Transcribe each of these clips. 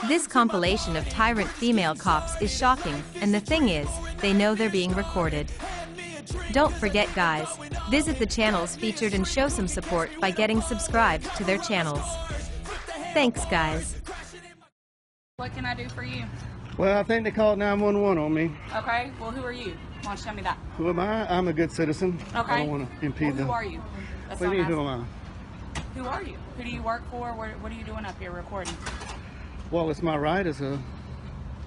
This compilation of Tyrant female cops is shocking, and the thing is, they know they're being recorded. Don't forget guys, visit the channels featured and show some support by getting subscribed to their channels. Thanks guys. What can I do for you? Well, I think they called 911 on me. Okay, well who are you? Why don't you tell me that? Who am I? I'm a good citizen. Okay. I don't want to impede Who are you? What do you mean, who am I? Who are you? Who do you work for? What are you doing up here recording? Well, it's my right as an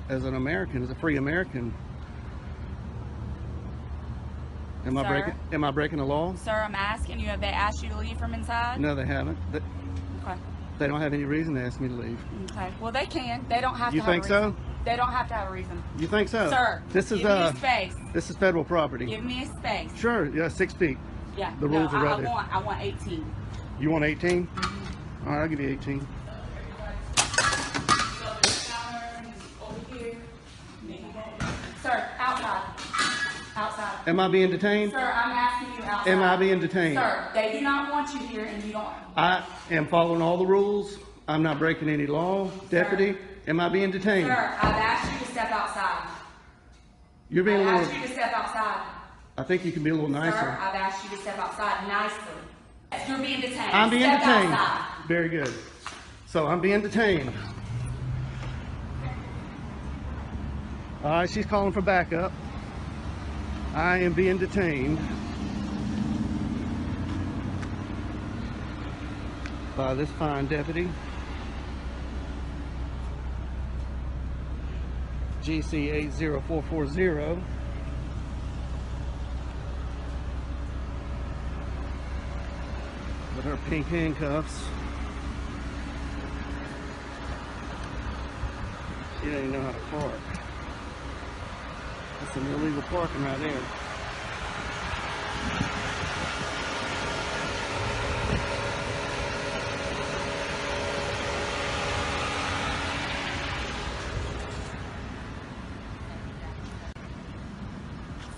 American, as a free American. Am I breaking the law? Sir, I'm asking you, have they asked you to leave from inside? No, they haven't. Okay. They don't have any reason to ask me to leave. Okay. Well, they can. They don't have to You have a think reason. so? They don't have to have a reason. You think so? Sir, this is give me a space. This is federal property. Give me a space. Sure, yeah, 6 feet. Yeah. The rules are right there. I want 18. You want 18? Mm-hmm. All right, I'll give you 18. Sir, outside. Outside. Am I being detained? Sir, I'm asking you outside. Am I being detained? Sir, they do not want you here and you don't. I am following all the rules. I'm not breaking any law. Deputy, Sir. Am I being detained? Sir, I've asked you to step outside. You're being I've a little... asked you to step outside. I think you can be a little nicer. Sir, I've asked you to step outside nicely. You're being detained. I'm being step detained. Outside. Very good. So I'm being detained. All right, she's calling for backup. I am being detained by this fine deputy. GC 80440. With her pink handcuffs. She doesn't even know how to park. That's some illegal parking right there.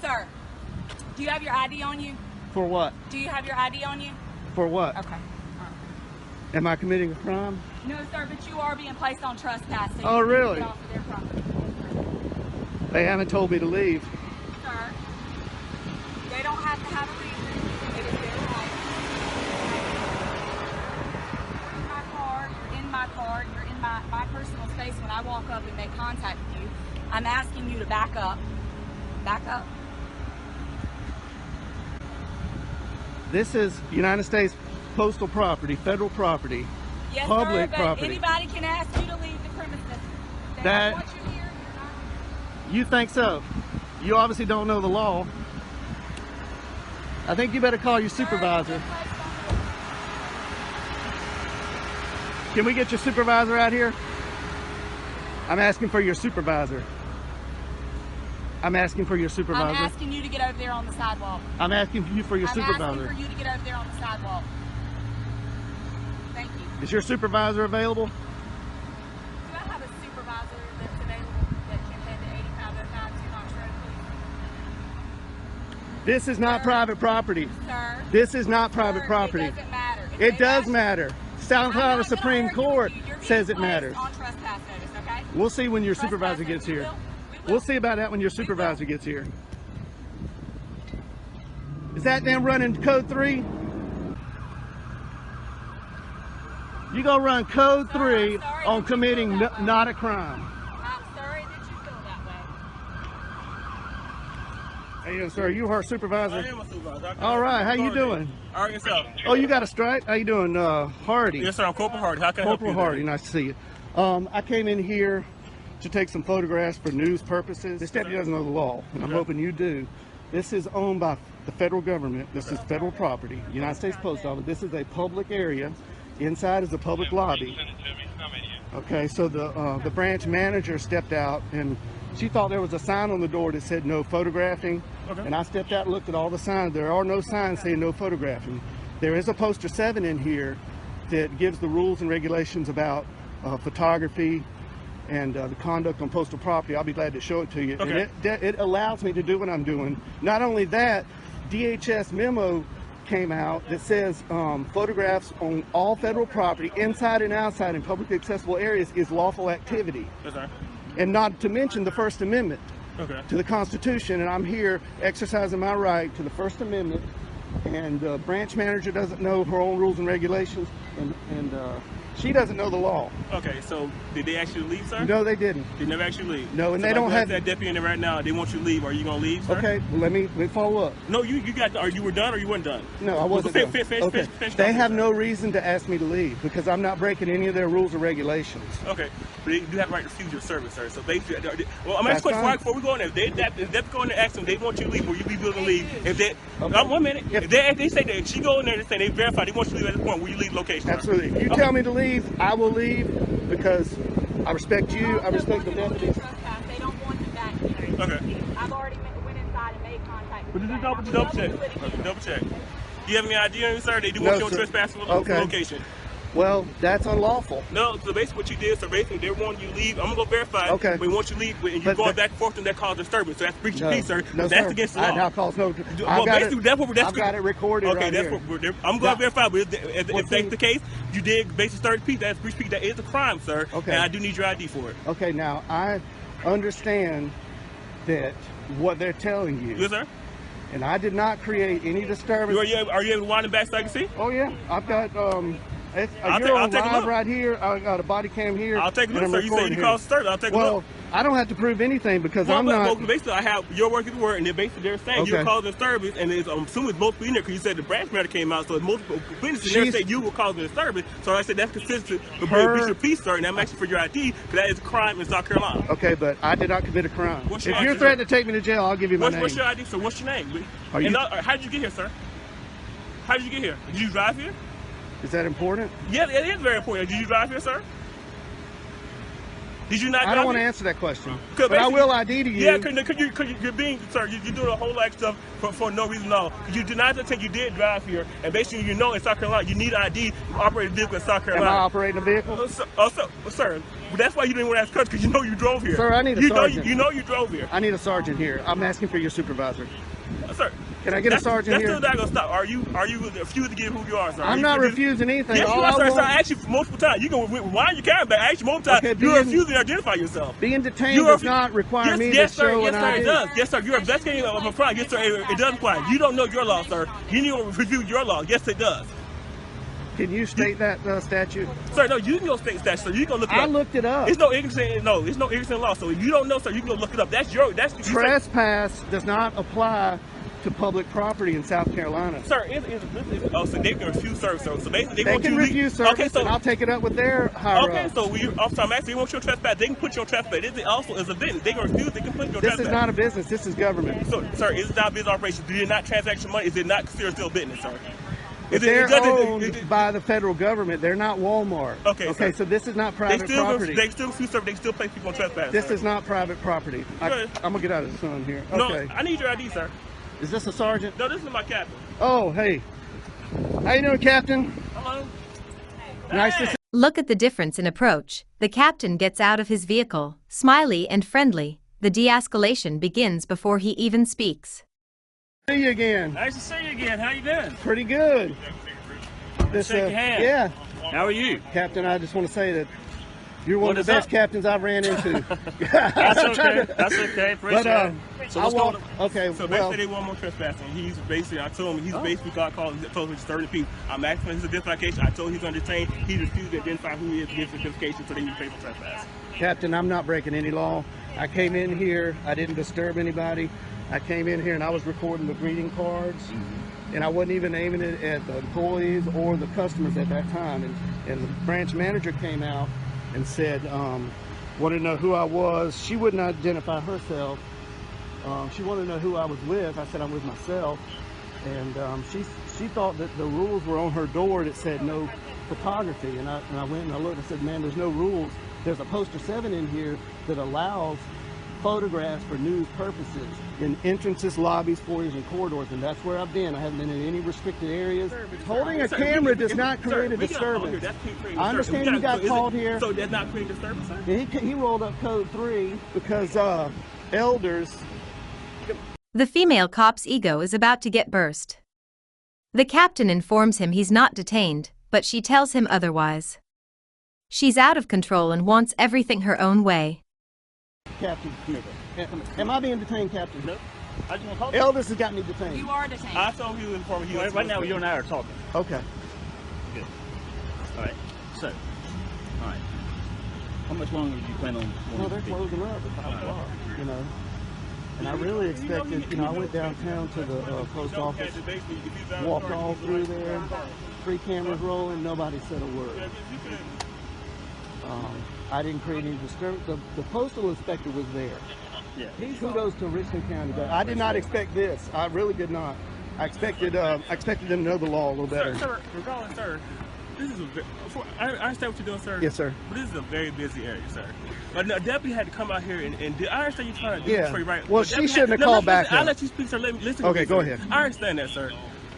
Sir, do you have your ID on you? For what? Do you have your ID on you? For what? Okay. Am I committing a crime? No, sir, but you are being placed on trespass. So Oh, you really? Get off of their property. They haven't told me to leave. Sir, they don't have to have a reason. It is their right. You're in my car. You're in my car. You're in my personal space. When I walk up and make contact with you, I'm asking you to back up. Back up. This is United States postal property, federal property, Yes, public sir, but property. anybody can ask you to leave the premises. They That- don't want you here. You're not. You think so? You obviously don't know the law. I think you better call your supervisor. Can we get your supervisor out here? I'm asking for your supervisor. I'm asking for your supervisor. I'm asking you to get over there on the sidewalk. I'm asking you for your I'm supervisor. asking for you to get over there on the sidewalk. Thank you. Is your supervisor available? Do I have a supervisor that's available that can head to 8505 to Knox Road, please? This is not Sir. private property. Sir. This is not private Sir, property. It doesn't matter. If It they does ask- matter. South I'm Carolina not gonna Supreme argue with Court you. You're being says it placed matters. on trespass notice, okay? We'll see when your Trespass supervisor notice. gets here. We will. We'll see about that when your supervisor gets here. Is that them running code 3? You gonna run code 3 I'm sorry on that you committing feel that way. not a crime. I'm sorry that you feel that way. How you doing, sir? You her supervisor? I am a supervisor. All right, how you doing? All right, yourself. Oh, you got a stripe? How you doing, Hardy? Yes, sir. I'm Corporal Hardy. How can I help Corporal you? Hardy, nice to see you. I came in here to take some photographs for news purposes. This deputy doesn't know the law, and I'm hoping you do. This is owned by the federal government. This is federal property, United States Post Office. This is a public area. Inside is a public lobby. Okay, so the branch manager stepped out, and she thought there was a sign on the door that said no photographing. Okay. And I stepped out and looked at all the signs. There are no signs saying no photographing. There is a poster 7 in here that gives the rules and regulations about photography and the conduct on postal property. I'll be glad to show it to you. Okay. And it allows me to do what I'm doing. Not only that, DHS memo came out that says photographs on all federal property, inside and outside in publicly accessible areas, is lawful activity. Yes, sir. And not to mention the First Amendment to the Constitution, and I'm here exercising my right to the First Amendment, and the branch manager doesn't know her own rules and regulations, and she doesn't know the law. Okay, so did they actually leave, sir? No, they didn't. They never actually leave? No, and so they don't have that deputy in there right now. They want you to leave. Are you going to leave, sir? Okay, well, let me follow up. No, you got, or you were done or you weren't done? No, I wasn't done. Finish they have no reason to ask me to leave because I'm not breaking any of their rules or regulations. Okay, but they do have the right to refuse your service, sir. So basically, well, I'm asking a question before we go in there. If they go in there and ask them, they want you to leave, will you be willing to leave? If they, 1 minute, if they say that she go in there and say they verify they want you to leave at this point, will you leave location? Absolutely. If you tell me to leave, I will leave because I respect you, I respect the deputies. They don't want you back here. Okay. I've already went inside and made contact. But just double check. Double check. Do you have any idea on you, sir? They do want you on trespass location. Well, that's unlawful. No, so basically what you did, so basically they want you to leave. I'm going to go verify. Okay. But once you leave, and you're going back and forth, and that causes disturbance. So that's breach of peace, sir. No, that's sir. against the law. Now cause no. Well, basically, that's I've got it recorded. Okay, right that's here. what I'm going to verify. But if that's the case, you did basic third peace. That's breach of peace. That is a crime, sir. Okay. And I do need your ID for it. Okay, now I understand that what they're telling you. Yes, sir. And I did not create any disturbance. Are you able to wind it back so I can see? Oh yeah, I've got I'll take a look. right here. I got a body cam here. I'll take a look, sir. You say you call disturbance. I'll take a look. Well, I don't have to prove anything because I'm not. not. Well, basically, I have your word to the word, and basically they're saying you caused disturbance, and I'm assuming it's multiple in there because you said the branch matter came out, so it's multiple witnesses. They said you were causing disturbance, so I said that's consistent with breach of peace, sir, and I'm asking for your ID because that is a crime in South Carolina. Okay, but I did not commit a crime. If you're threatening to take me to jail, I'll give you my name. What's your ID, sir? What's your name? How did you get here, sir? How did you get here? Did you drive here? Is that important? Yeah, it is very important. Did you drive here, sir? Did you not drive I don't want to here? answer that question. But I will ID to you. Yeah, because you're being, sir, you're doing a whole lot of stuff for no reason at all. You did not think you did drive here, and basically you know in South Carolina you need an ID to operate a vehicle in South Carolina. Am I operating a vehicle? Sir, that's why you didn't want to ask questions because you know you drove here. Sir, I need a sergeant. You know you drove here. I need a sergeant here. I'm asking for your supervisor. Sir, can I get a sergeant here? That's still not going to stop. Are you refusing to give who you are, sir? I'm not refusing anything. Yes, you are, sir. So I asked you multiple times. You can rewind your camera back. I asked you multiple times. Okay, you're refusing to identify yourself. Being detained does not require me to show an ID. Yes, sir, it does. Yes, sir. You're investigating a crime. Yes, sir, it does require. You don't know your law, sir. You need to review your law. Yes, it does. Can you state that statute? Sir, no, you can go state statute. So you can look it up. I looked it up. It's no ignorance in law. So if you don't know, sir, you can go look it up. Trespass does not apply to public property in South Carolina. Sir, so they can refuse service. So basically, they can refuse service. Okay, so I'll take it up with their higher Okay, so I'm asking, they want you on trespass. They can put you on trespass. This also is a business. They can refuse. They can put you on trespass. This is not a business. This is government. So, sir, is it not a business operation? Do you not transaction money? Is it not considered still business, sir? They're owned by the federal government. They're not Walmart. Okay, so this is not private property. They still place people on trespass. This is not private property. I'm gonna get out of the sun here. Okay. No, I need your ID, sir. Is this a sergeant? No, this is my captain. Oh, hey. How you doing, Captain? Hello. Nice to see you. Look at the difference in approach. The captain gets out of his vehicle, smiley and friendly. The de-escalation begins before he even speaks. See you again. Nice to see you again. How you doing? Pretty good. Shake your hand. Yeah. How are you? Captain, I just want to say that you're one of the best captains I've ran into. That's okay. That's okay. Appreciate it. So what's going on? Okay. So basically, they want more trespassing. He's basically, I told him he's basically got called. He told me disturbing people. I'm asking for his identification. I told him he's under detained. He refused to identify who he is to give his identification, so they need to pay for trespass. Captain, I'm not breaking any law. I came in here. I didn't disturb anybody. I came in here and I was recording the greeting cards, and I wasn't even aiming it at the employees or the customers at that time. And the branch manager came out and said, wanted to know who I was. She wouldn't identify herself. She wanted to know who I was with. I said I'm with myself, and she thought that the rules were on her door that said no photography. And I went and I looked and I said, man, there's no rules. There's a poster 7 in here that allows photographs for news purposes in entrances, lobbies, foyers, and corridors, and that's where I've been. I haven't been in any restricted areas. Holding a camera does not create a disturbance. I understand you got called here. So that's not creating disturbance, sir? He rolled up code 3 because elders. The female cop's ego is about to get burst. The captain informs him he's not detained, but she tells him otherwise. She's out of control and wants everything her own way. Captain, am I being detained, Captain? Nope. I just want to talk. Elvis has got me detained. You are detained. I told you inform you. Right now, you and I are talking. Okay. Good. All right. So, all right. How much longer do you plan on? No, they're closing up at 5 o'clock. You know. And I really expected, you know, I went downtown to the post office, walked all through there, 3 cameras rolling, nobody said a word. I didn't create any disturbance. The postal inspector was there. Yeah. Kudos to Richland County. I did not expect this. I really did not. I expected them to know the law a little better. Sir, regardless, sir, this is I understand what you're doing, sir. Yes, sir. But this is a very busy area, sir. But a deputy had to come out here and I understand you're trying to do this for you, right? Well, she shouldn't have called back. I'll let you speak, sir. Listen. Okay, go sir. ahead. I understand that, sir.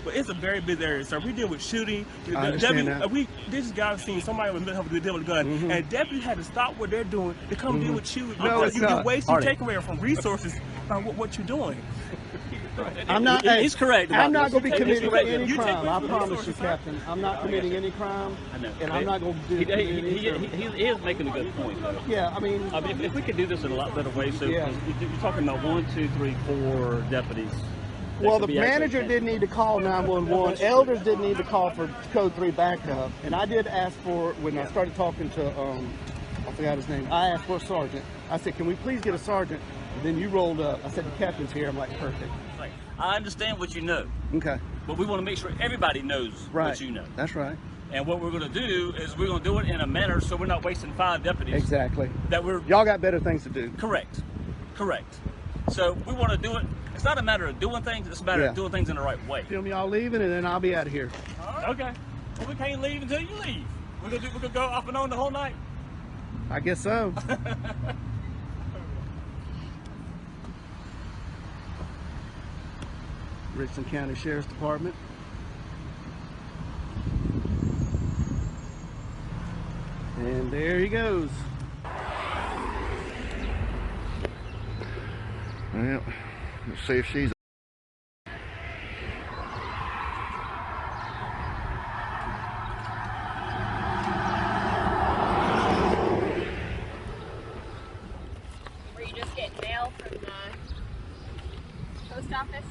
But it's a very busy area, sir. We deal with shooting. I understand that. This guy seen somebody with a deal with a gun, and deputy had to stop what they're doing to come deal with you. No, it's not. You're wasting, taking away from resources by what you're doing. I'm not. He's correct. I'm not going to be committing any You crime. I take promise you, resources, Captain. I'm not committing any crime, I know. and I'm not going to do it. He is making a good point, though. Yeah, I mean, If we could do this in a lot better way, so Yeah. you're talking about 1, 2, 3, 4 deputies. that well, could the be actually manager didn't need to call 911. Elders didn't need to call for Code 3 backup. And I did ask for, when I started talking to, I forgot his name, I asked for a sergeant. I said, can we please get a sergeant? And then you rolled up. I said, the captain's here. I'm like, perfect. Right. I understand what you know, Okay. but we want to make sure everybody knows Right. what you know. That's right. And what we're going to do is we're going to do it in a manner so we're not wasting 5 deputies. Exactly. That we're Y'all got better things to do. correct. So we want to do it. It's not a matter of doing things. It's a matter of doing things in the right way. Film y'all leaving, and then I'll be out of here. Okay. Well, we can't leave until you leave. We're gonna go off and on the whole night. I guess so. Richland County Sheriff's Department. And there he goes. Well, let's see if she's. Were you just getting mail from the post office?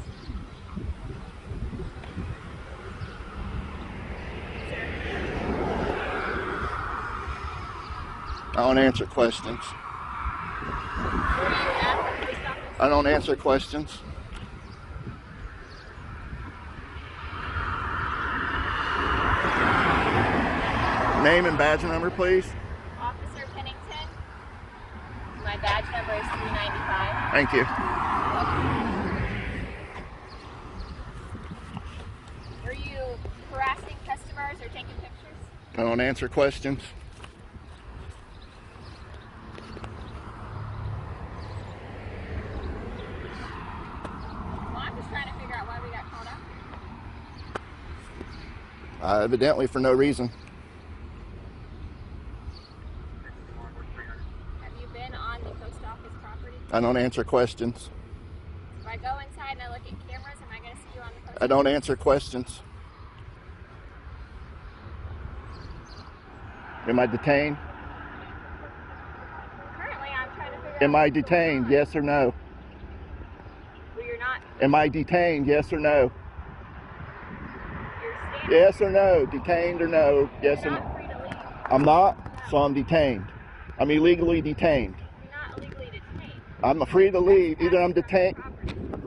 I don't answer questions. Were you at the post office? I don't answer questions. Name and badge number, please. Officer Pennington. My badge number is 395. Thank you. Were you harassing customers or taking pictures? I don't answer questions. Well, I'm just trying to figure out why we got called out. Evidently for no reason. Have you been on the post office property? I don't answer questions. If I go inside and I look at cameras, am I going to see you on the post I don't answer questions. Am I detained? Currently, I'm trying to figure out. Am I detained? Yes or no? Well, you're not. Am I detained? Yes or no? You're standing. Yes or no? Detained or no? Yes or You're no? not free to leave. I'm not, so I'm detained. I'm illegally detained. You're not illegally detained. I'm free to leave. Either I'm detained,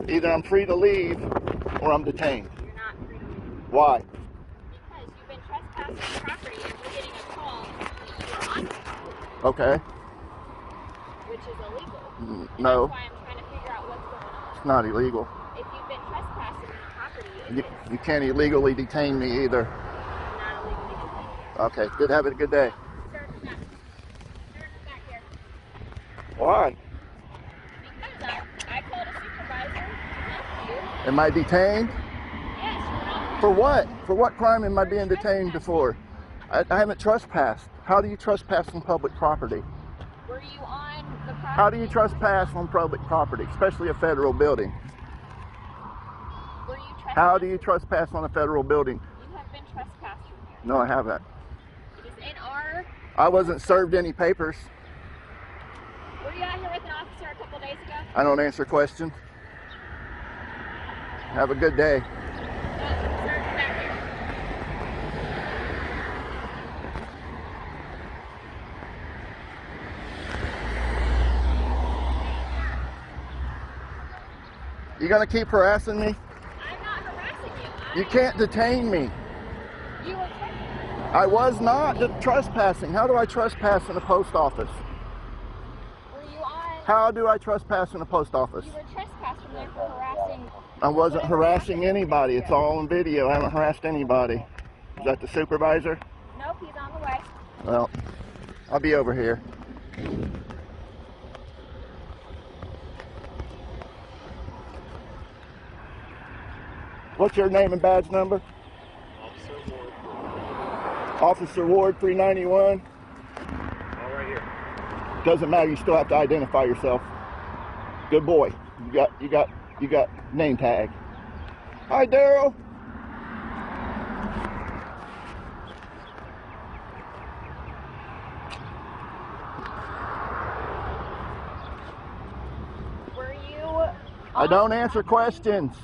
either I'm free to leave or I'm detained. You're not free to leave. Why? Because you've been trespassing the property and we're getting a call that you are on the property, Okay. which is illegal. No, That's why I'm trying to figure out what's going on. it's not illegal. If you've been trespassing the property, it You, is you can't illegally detain me either. not illegally detained. Okay, good. Have a good day. Sir, come back. Sir, come back here. Why? Because I called a supervisor to help you. Am I detained? Yes, you're not. For what? For what crime am I being detained before? I haven't trespassed. How do you trespass on public property? Were you on the property? How do you trespass on public property, especially a federal building? Were you How do you trespass on a federal building? You have been trespassed from here. No, I haven't. It is in our... I wasn't served any papers. Were you out here with an officer a couple days ago? I don't answer questions. Have a good day. No, sir, back here. You gonna keep harassing me? I'm not harassing you. You can't detain me. You were trespassing. I was not trespassing. How do I trespass in a post office? Were you on... How do I trespass in a post office? You were trespassed from there for harassing... I wasn't harassing anybody. It's all on video. I haven't harassed anybody. Is that the supervisor? Nope, he's on the way. Well, I'll be over here. What's your name and badge number? Officer Ward 391. All right here. Doesn't matter, you still have to identify yourself. Good boy. You got name tag. Hi, Daryl. Were you... I don't answer questions.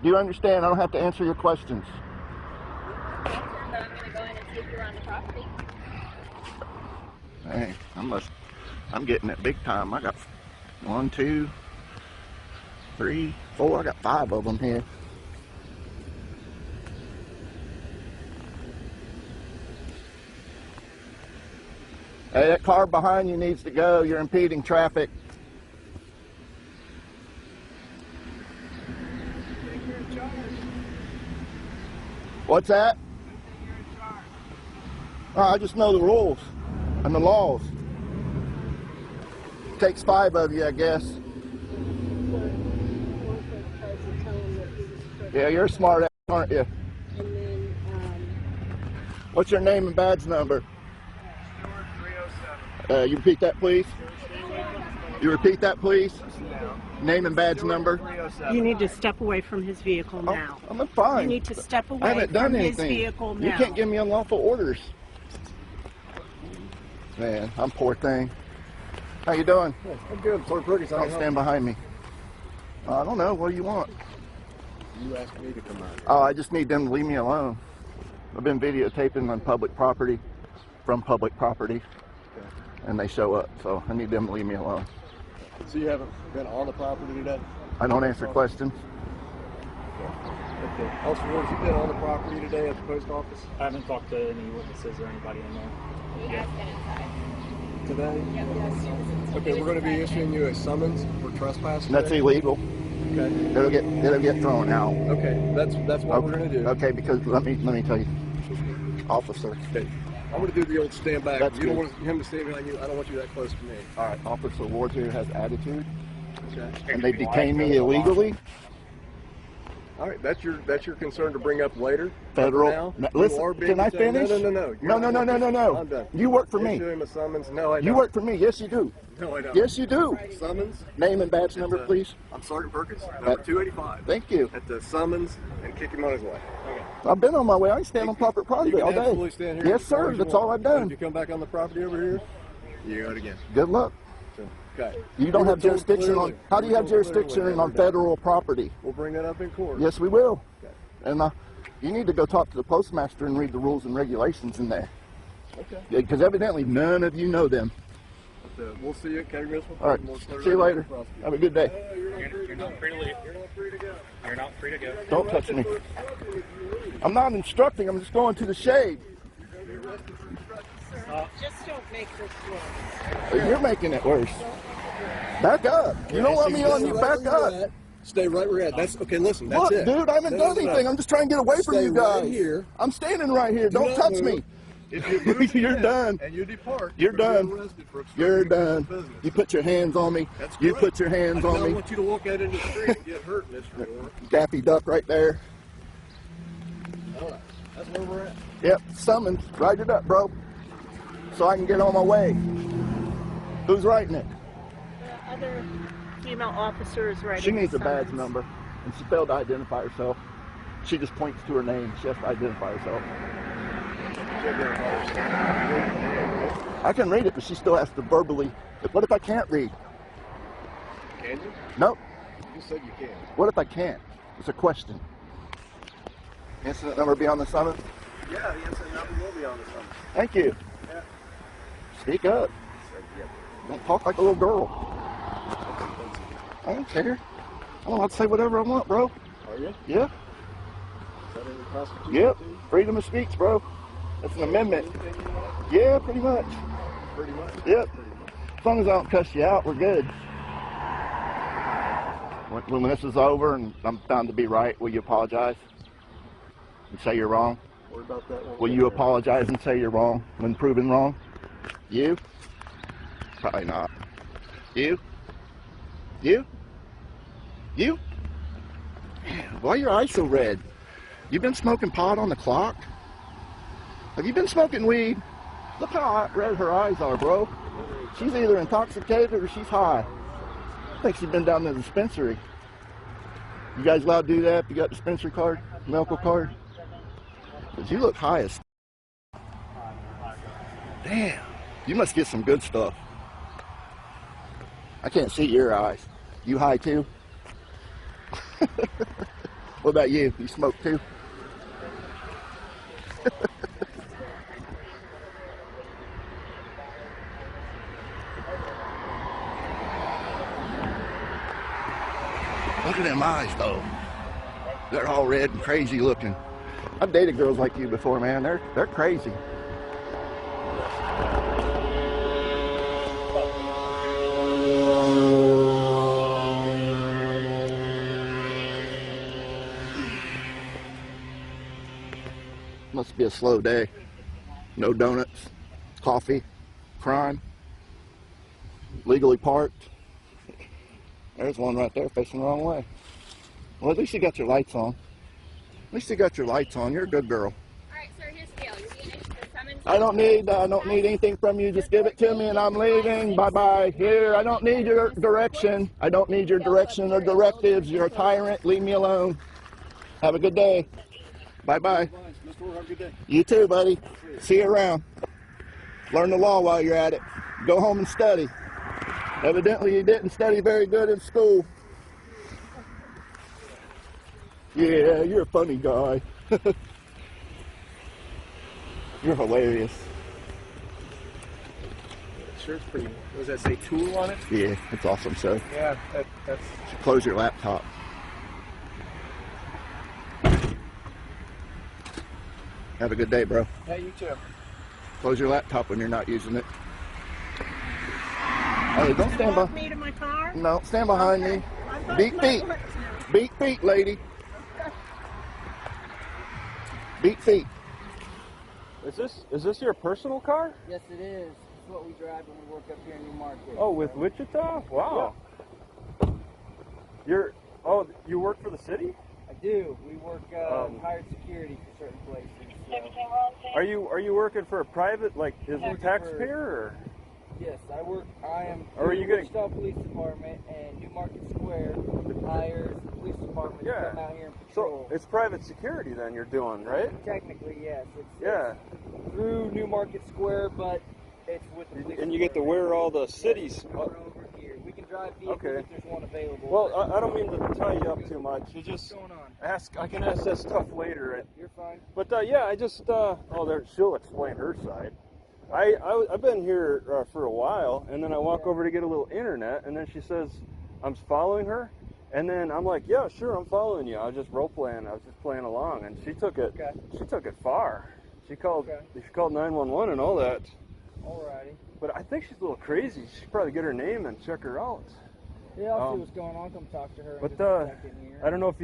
Do you understand? I don't have to answer your questions. But I'm going to go in and see if you're on the property. Hey, I'm getting it big time. I got 1, 2, 3, 4. I got 5 of them here. Hey, that car behind you needs to go. You're impeding traffic. What's that? I just know the rules and the laws. Takes 5 of you, I guess. Yeah, you're a smart ass, aren't you? What's your name and badge number? You repeat that, please? You repeat that, please? Name and badge number? You need to step away from his vehicle now. I'm fine. You need to step away I haven't done from anything. his vehicle now. You can't give me unlawful orders. Man, I'm poor thing. How you doing? I'm good. Sorry, Perkins. Don't stand behind me. I don't know. What do you want? You asked me to come out. Oh, I just need them to leave me alone. I've been videotaping on public property, from public property, and they show up, so I need them to leave me alone. So you haven't been on the property today? I don't answer questions. Okay. Officer Ward, have you been on the property today at the post office? I haven't talked to any witnesses or anybody in there. He has been inside. Today? Yep, yes. Okay, we're going to be issuing you a summons for trespass today. That's illegal. Okay. It'll get thrown out. Okay, that's what we're going to do. Okay, because let me tell you, officer. Okay. I'm going to do the old stand back. That's You don't good. want him to stand behind you. I don't want you that close to me. All right, Officer Ward here has attitude, Okay. and they detained me illegally. All right, that's your concern to bring up later. Federal. Now, No, you listen, are being can I detained. finish? No. No. I'm done. You work for me. Issue him a summons. No, I don't. You work for me. Yes, you do. No, I don't. Yes, you do. Summons. Name and badge number, please. I'm Sergeant Perkins, number 285. Thank you. At the summons and kick him on his way. Okay. I've been on my way. I can stand on proper property You can all day. absolutely stand here Yes, as far sir. as you That's want. all I've But If done. you come back on the property over here, you go it again. Good luck. So, okay. You don't were have told jurisdiction on. clearly- How do you have were told clearly jurisdiction on every day. federal property? We'll bring that up in court. Yes, we will. Okay. And you need to go talk to the postmaster and read the rules and regulations in there. Okay. Because evidently none of you know them. We'll see you at County Municipal. All right. We'll start See you right later. across the- Have a good day. You're not free to leave. You're not free to go. You're not free to go. Don't touch me. I'm not instructing. I'm just going to the shade. Just don't make this worse. You're making it worse. Back up. You don't want me on you. Back up. Stay right where you're at. That's okay. Listen, that's Look, it. dude, I haven't done anything. I'm just trying to get away from Stay you guys. right here. I'm standing right here. Do Don't not touch move. me. If you move You're again done. and you depart, You're gonna be done. arrested for You're obstructing done. business. You put your hands on me. That's You correct. put your hands I on don't me. want you to walk out into the street and get hurt, Mr. Moore. Daffy Duck right there. All right. That's where we're at. Yep, summons. Write it up, bro. So I can get on my way. Who's writing it? The other female officer is writing She needs the a badge summons. number. and she failed to identify herself. She just points to her name. She has to identify herself. I can read it, but she still has to verbally. What if I can't read? Can you? Nope. You said you can. What if I can't? It's a question. Incident number be on the summons? Yeah, the incident number will be on the summons. Thank you. Yeah. Speak up. Don't talk like a little girl. I don't care. I'm allowed to say whatever I want, bro. Are you? Yeah. Is that in the Constitution? Yep. Too? Freedom of speech, bro. That's an amendment. Yeah, pretty much. Pretty much. Yep. As long as I don't cuss you out, we're good. When this is over and I'm found to be right, will you apologize and say you're wrong? What about that? Will you apologize and say you're wrong when proven wrong? You? Probably not. You? You? You? Man, why are your eyes so red? You been smoking pot on the clock? Have you been smoking weed? Look how red her eyes are, bro. She's either intoxicated or she's high. I think she's been down to the dispensary. You guys allowed to do that if you got dispensary card, medical card? Because you look high as... Damn. You must get some good stuff. I can't see your eyes. You high too? What about you? You smoke too? Look at them eyes though. They're all red and crazy looking. I've dated girls like you before, man. They're crazy. Must be a slow day. No donuts, coffee, crime, legally parked. There's one right there facing the wrong way. Well, at least you got your lights on. At least you got your lights on. You're a good girl. Alright, sir, here's the deal. You're being issued a summons. I don't need anything from you. Just give it to me and I'm leaving. Bye-bye. Here, I don't need your direction. I don't need your direction or directives. You're a tyrant. Leave me alone. Have a good day. Bye-bye. Have a good day. You too, buddy. See you around. Learn the law while you're at it. Go home and study. Evidently, you didn't study very good in school. Yeah, you're a funny guy. You're hilarious. Shirt's pretty. What does that say? Tool on it? Yeah, it's awesome, so. Yeah, that's. Close your laptop. Have a good day, bro. Yeah, you too. Close your laptop when you're not using it. Hey, don't stand by. Me to my car? No, stand behind me. Beat feet. Beat feet, lady. Beat feet. Is this your personal car? Yes, it is. It's what we drive when we work up here in New Market. Oh, with Wichita? Wow. Yeah. You work for the city? I do. We work hired security for certain places. So. Are you working for a private, like, is it a taxpayer or? Yes, I am. Or are you getting Wichita Police Department and New Market Square hires the police department to come out here and patrol. So it's private security then you're doing, right? Technically, yes. It's through New Market Square, but it's with the police. And you get to wear all the cities. Over here. We can drive vehicles if there's one available. Well, I don't mean to tie you up too much. You just what's going on? I can ask that stuff later. You're fine. But I just she'll explain her side. I've been here for a while, and then I walk over to get a little internet, and then she says I'm following her, and then I'm like, yeah, sure, I'm following you. I was just role playing. I was just playing along, and she took it. Okay. She took it far. She called 911 and all that. Alrighty. But I think she's a little crazy. She should probably get her name and check her out. Yeah, I'll see what's going on. Come talk to her. But here. I don't know if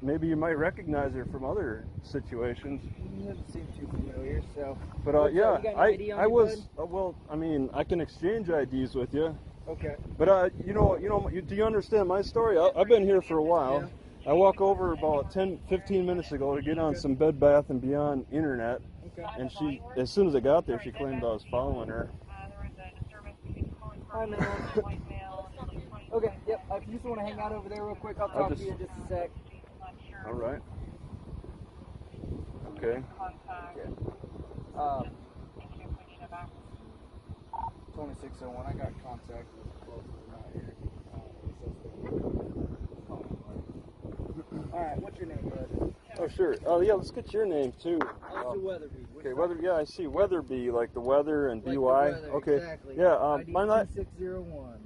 maybe you might recognize her from other situations. Doesn't seem too familiar, so. But you got an ID on I you, was bud? well. I mean, I can exchange IDs with you. Okay. But do you understand my story? I've been here for a while. Yeah. I walk over about 10-15 minutes ago to get on some Bed Bath & Beyond internet, and she, as soon as I got there, she claimed I was following her. Hi, man. Okay. Yep. If you just want to hang out over there real quick, I'll talk to you in just a sec. All right. Okay. 2601. I got contact with All right. What's your name, bud? Oh, sure. Oh, yeah. Let's get your name too. Officer Weatherby. Okay, Yeah, I see Weatherby, like the weather and Like the BY. weather, Okay. exactly. Yeah. ID 2601.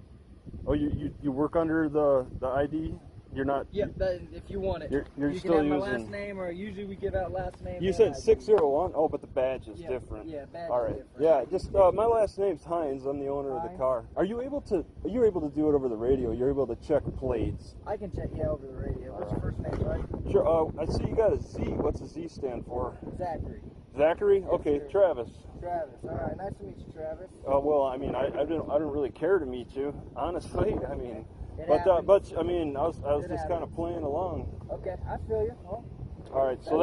Oh, you work under the ID? You're not. Yeah, if you want it. You're you still can have using. my last name, or usually we give out last name. You said 601. Oh, but the badge is different. Yeah, badge All right. is different. Yeah, just my last name's Hines. I'm the owner of the car. Are you able to do it over the radio? You're able to check plates. I can check over the radio. What's your first name, bud? Sure. I see you got a Z. What's a Z stand for? Zachary. Zachary? Okay, sir. Travis. Travis. All right. Nice to meet you, Travis. Well, I mean, I don't really care to meet you, honestly. I mean, but I mean, I was just kind of playing along. Okay, I feel you. Well, all right, so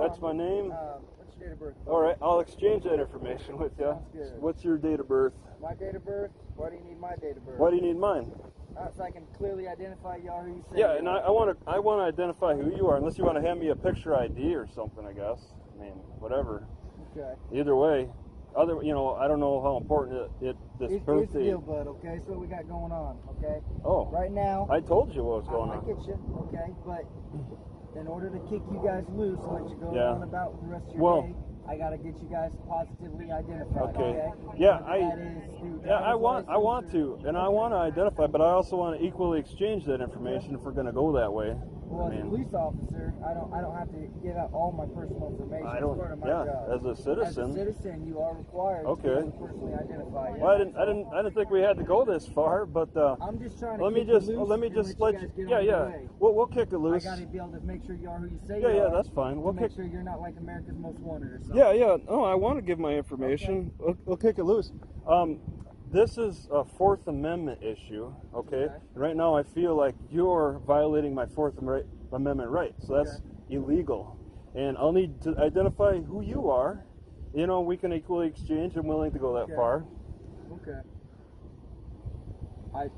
that's my name. What's your date of birth? All right, I'll exchange that information with you. What's your date of birth? My date of birth? Why do you need my date of birth? Why do you need mine? So I can clearly identify you are who you say. Yeah, and I want to identify who you are, unless you want to hand me a picture ID or something, I guess. I mean, whatever. Okay. Either way, I don't know how important this birthday. Here's the deal, bud. Okay, so what we got going on. Okay. Oh. Right now. I told you what was going on. I get you. Okay, but in order to kick you guys loose and let you go on about the rest of your day, I gotta get you guys positively identified. Okay. Yeah, I want to, and I want to identify, but I also want to equally exchange that information if we're going to go that way. Well, as a police officer, I don't have to give out all my personal information. It's part of my job. As a citizen. As a citizen, you are required to personally identify. Well, I didn't think we had to go this far, but I'm just trying to let me just let you. Yeah. We'll kick it loose. I gotta be able to make sure you are who you say you are. Yeah, that's fine. We'll make sure you're not like America's Most Wanted or something. Yeah. Oh, I want to give my information. Okay. We'll kick it loose. This is a Fourth Amendment issue, okay? Right now I feel like you're violating my Fourth Amendment right, so that's illegal. And I'll need to identify who you are. You know, we can equally exchange. I'm willing to go that far. Okay.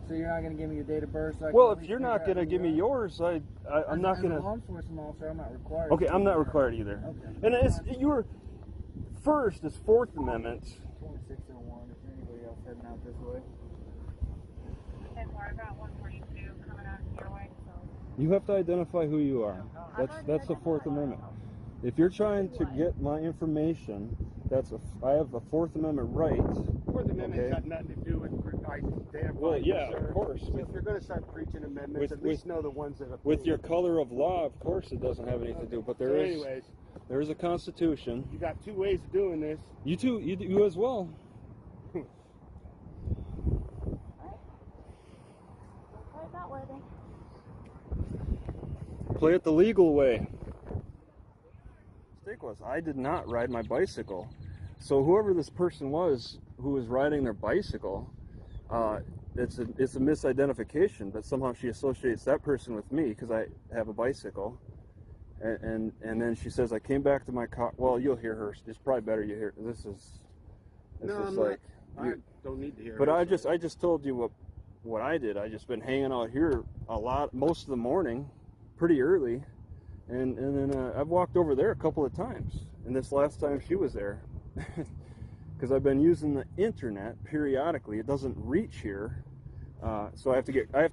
So you're not going to give me your date of birth? So well, if you're not going to give me yours, I'm not going to... As a law enforcement officer, I'm not required. Okay, I'm not required either. Okay. And your first is Fourth Amendment. 2601, if anybody else heading out this way. I got 142 coming out your way, so. You have to identify who you are. That's the Fourth Amendment. If you're trying to get my information, I have a Fourth Amendment right. Fourth Amendment's got nothing to do with identifying. Well, yeah, of course. So if you're going to start preaching amendments, at least know the ones that approve. With your color of law, of course, it doesn't have anything to do. But there is a Constitution. You got two ways of doing this. You too. You as well. Play it the legal way. Mistake was I did not ride my bicycle, so whoever this person was who was riding their bicycle, it's a misidentification. But somehow she associates that person with me because I have a bicycle, and then she says I came back to my car. Well, you'll hear her. It's probably better you hear. This is like. I don't need to hear. But I just told you what I did. I just been hanging out here most of the morning, pretty early, and then I've walked over there a couple of times. And this last time she was there, because I've been using the internet periodically. It doesn't reach here, so I have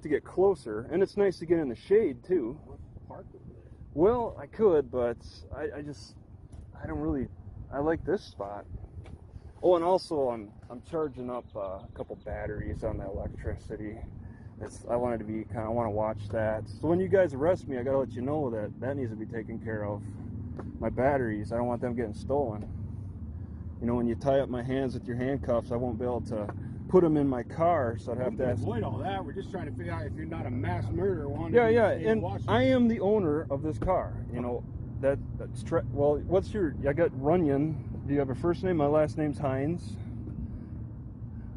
to get closer. And it's nice to get in the shade too. Well, I could, but I don't really. I like this spot. Oh, and also I'm charging up a couple batteries on the electricity. I want to watch that. So when you guys arrest me, I gotta let you know that needs to be taken care of. My batteries, I don't want them getting stolen. You know, when you tie up my hands with your handcuffs, I won't be able to put them in my car, so I'd have to avoid all that. We're just trying to figure out if you're not a mass murderer. Yeah, and I am the owner of this car. You know, well, what's your? I got Runyon. Do you have a first name? My last name's Hines.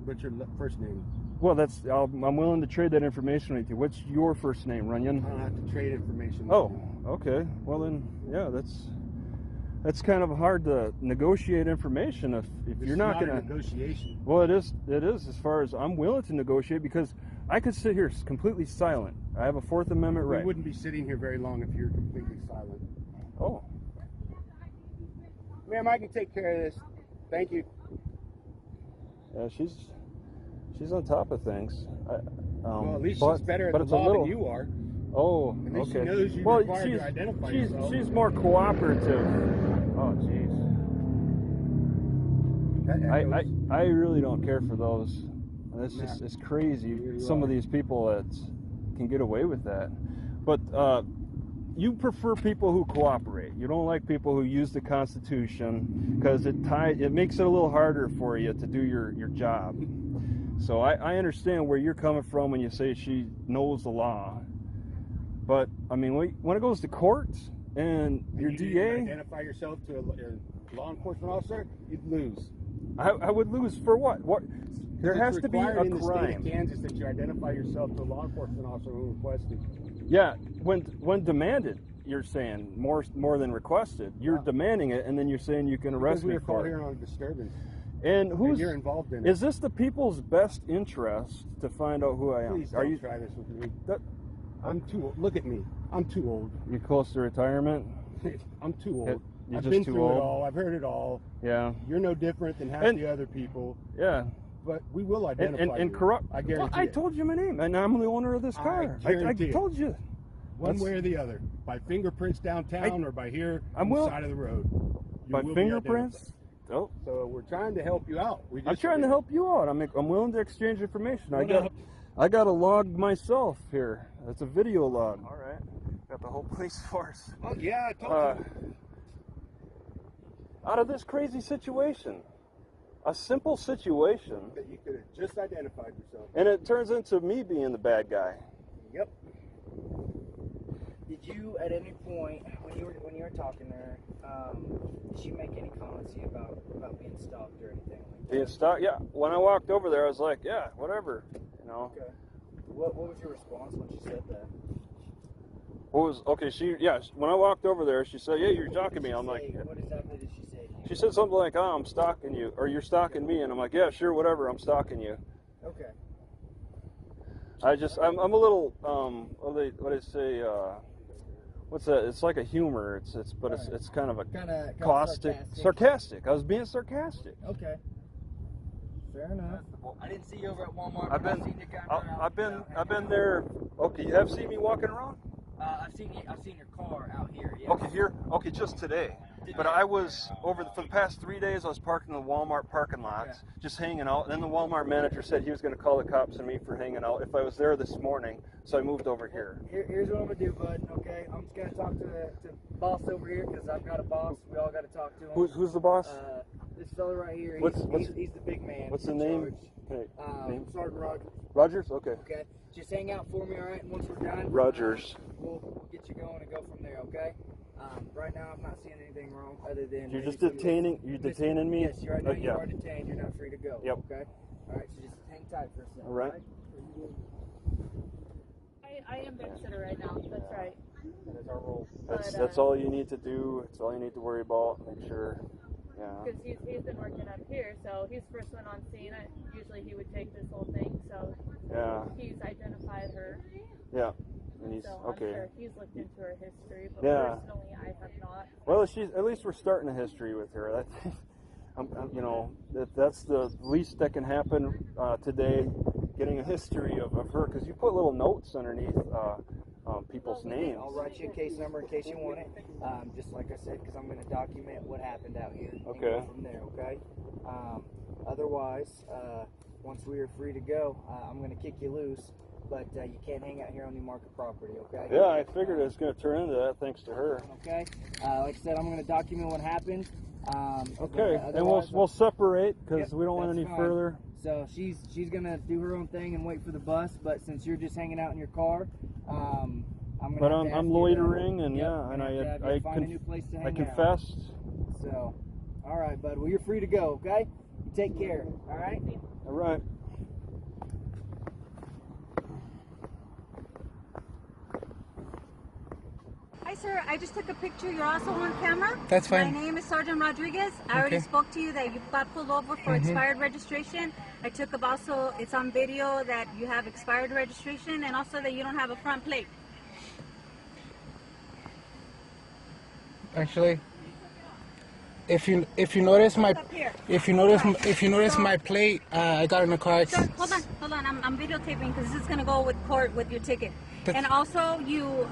What's your first name? Well, I'm willing to trade that information with you. What's your first name, Runyon? I don't have to trade information. Oh, okay. Well then, yeah, that's kind of hard to negotiate information if you're not going to negotiation. Well, it is as far as I'm willing to negotiate, because I could sit here completely silent. I have a Fourth Amendment right. We wouldn't be sitting here very long if you're completely silent. Oh. Ma'am, I can take care of this. Thank you. Yeah, she's on top of things. Well, at least she's better at the law than you are. Oh, at least okay. she knows you're required to identify yourself. She's more cooperative. Oh, jeez. I really don't care for those. It's just, it's crazy. Some of these people that can get away with that. But you prefer people who cooperate. You don't like people who use the Constitution because it makes it a little harder for you to do your job. So I understand where you're coming from when you say she knows the law. But I mean, when it goes to court and your DA identify yourself to a law enforcement officer, you'd lose. I would lose for what? What? There has to be a in the state crime. of Kansas that you identify yourself to a law enforcement officer who requested. Yeah, when demanded, you're saying more than requested. You're demanding it, and then you're saying you can arrest me for it. Because we were called here on a disturbance. And you're involved in it. Is this the people's best interest to find out who I am? Please don't try this with me. I'm too old. Look at me. I'm too old. You're close to retirement? I'm too old. You're I've just been too through old? it all. I've heard it all. Yeah. You're no different than half the other people. Yeah. But we will identify and you. corrupt. I guarantee I told you my name, and I'm the owner of this car. I told you. One way or the other. By fingerprints downtown or by here on the side of the road. By fingerprints? Oh. So we're trying to help you out. I'm trying to help you out. I'm willing to exchange information. I got a log myself here. It's a video log. All right. Got the whole police force. Oh yeah, I told you. Out of this crazy situation. A simple situation. That you could have just identified yourself. And it turns into me being the bad guy. Yep. Did you, at any point, when you were talking to her, did she make any comments to you about being stalked or anything like that? Being stalked? Yeah. When I walked over there, I was like, yeah, whatever. You know. Okay. What was your response when she said that? When I walked over there, she said, yeah, you're stalking me. I'm like, what exactly did she say? She said something like, oh, I'm stalking you, or you're stalking me, and I'm like, yeah, sure, whatever, I'm stalking you. Okay. I'm a little, what do they say, what's that? It's like a humor, it's kind of a caustic, sarcastic. I was being sarcastic. Okay. Fair enough. I didn't see you over at Walmart. I've been there. Okay, you have seen me walking around? I've seen your car out here. Yes. Okay, here. Okay, just today. But I was for the past 3 days. I was parked in the Walmart parking lot, just hanging out. And then the Walmart manager said he was going to call the cops on me for hanging out if I was there this morning. So I moved over here. Here's what I'm gonna do, bud. Okay, I'm just gonna talk to the boss over here because I've got a boss. We all got to talk to him. Who's the boss? This fella right here. He's the big man. What's the name? Okay. Sergeant Rogers. Rogers? Okay. Okay. Just hang out for me, all right? And once we're done, Rogers. We'll get you going and go from there, okay? Right now, I'm not seeing anything wrong other than you're just detaining. You're detaining me. Yes, right now you are detained. You're not free to go. Yep. Okay. All right. So just hang tight for a second. All right. I am babysitter right now. That's right. That is our role. That's all you need to do. That's all you need to worry about. Make sure. Yeah. Because he's been working up here, so he's the first one on scene. Usually he would take this whole thing, so he's identified her. Yeah. And he's so okay. I'm sure he's looked into her history, but personally I have not. Well, at least we're starting a history with her. That's the least that can happen today. Getting a history of her, because you put little notes underneath people's names. I'll write you a case number in case you want it. Just like I said, because I'm going to document what happened out here. Okay. And go from there, okay? Otherwise, once we are free to go, I'm going to kick you loose. But you can't hang out here on Newmarket property, okay? Yeah, I figured it was going to turn into that thanks to her. Okay. Like I said, I'm going to document what happened. Okay, and we'll separate because we don't want any further. So she's gonna do her own thing and wait for the bus. But since you're just hanging out in your car, I'm loitering and I find a new place to hang out. confessed. So, all right, bud. Well, you're free to go. Okay. You take care. All right. All right. I sir. I just took a picture. You're also on camera. That's fine. My name is Sergeant Rodriguez. I already spoke to you that you got pulled over for expired registration. I took up also, it's on video that you have expired registration and also that you don't have a front plate. Actually, if you notice my plate, I got in a car accident. Sir, hold on. I'm videotaping because this is gonna go with court with your ticket. And also you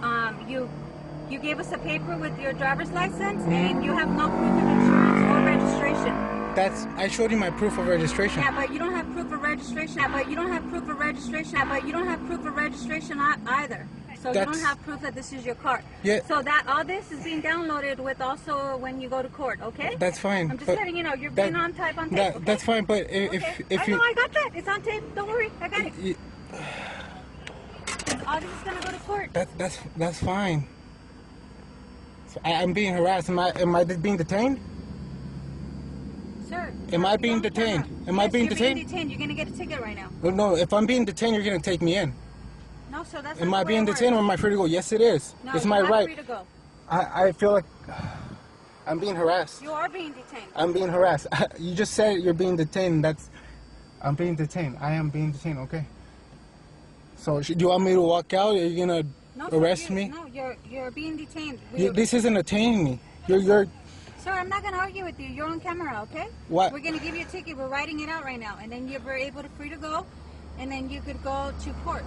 gave us a paper with your driver's license and you have no proof of insurance or registration. I showed you my proof of registration. Yeah, but you don't have proof of registration. Either. So you don't have proof that this is your car. Yeah. So that all this is being downloaded with also when you go to court, okay? That's fine. I'm just letting you know you're being on tape. Okay? That's fine, but if I got that. It's on tape. Don't worry. I got it. All this is gonna go to court. That's fine. So I'm being harassed. Am I being detained? Sir. Am I being detained? Am I being detained? You're being detained. You're gonna get a ticket right now. Well, no. If I'm being detained, you're gonna take me in. No, sir. That's. Am I being detained or am I free to go? Yes, it is. No, it's my right. Free to go. I feel like I'm being harassed. You are being detained. I'm being harassed. You just said you're being detained. I'm being detained. I am being detained. Okay. So do you want me to walk out? Are you gonna arrest me? No, you're being detained. This isn't detaining me. You're. Sir, I'm not gonna argue with you. You're on camera, okay? What? We're gonna give you a ticket. We're writing it out right now, and then you're able to free to go, and then you could go to court.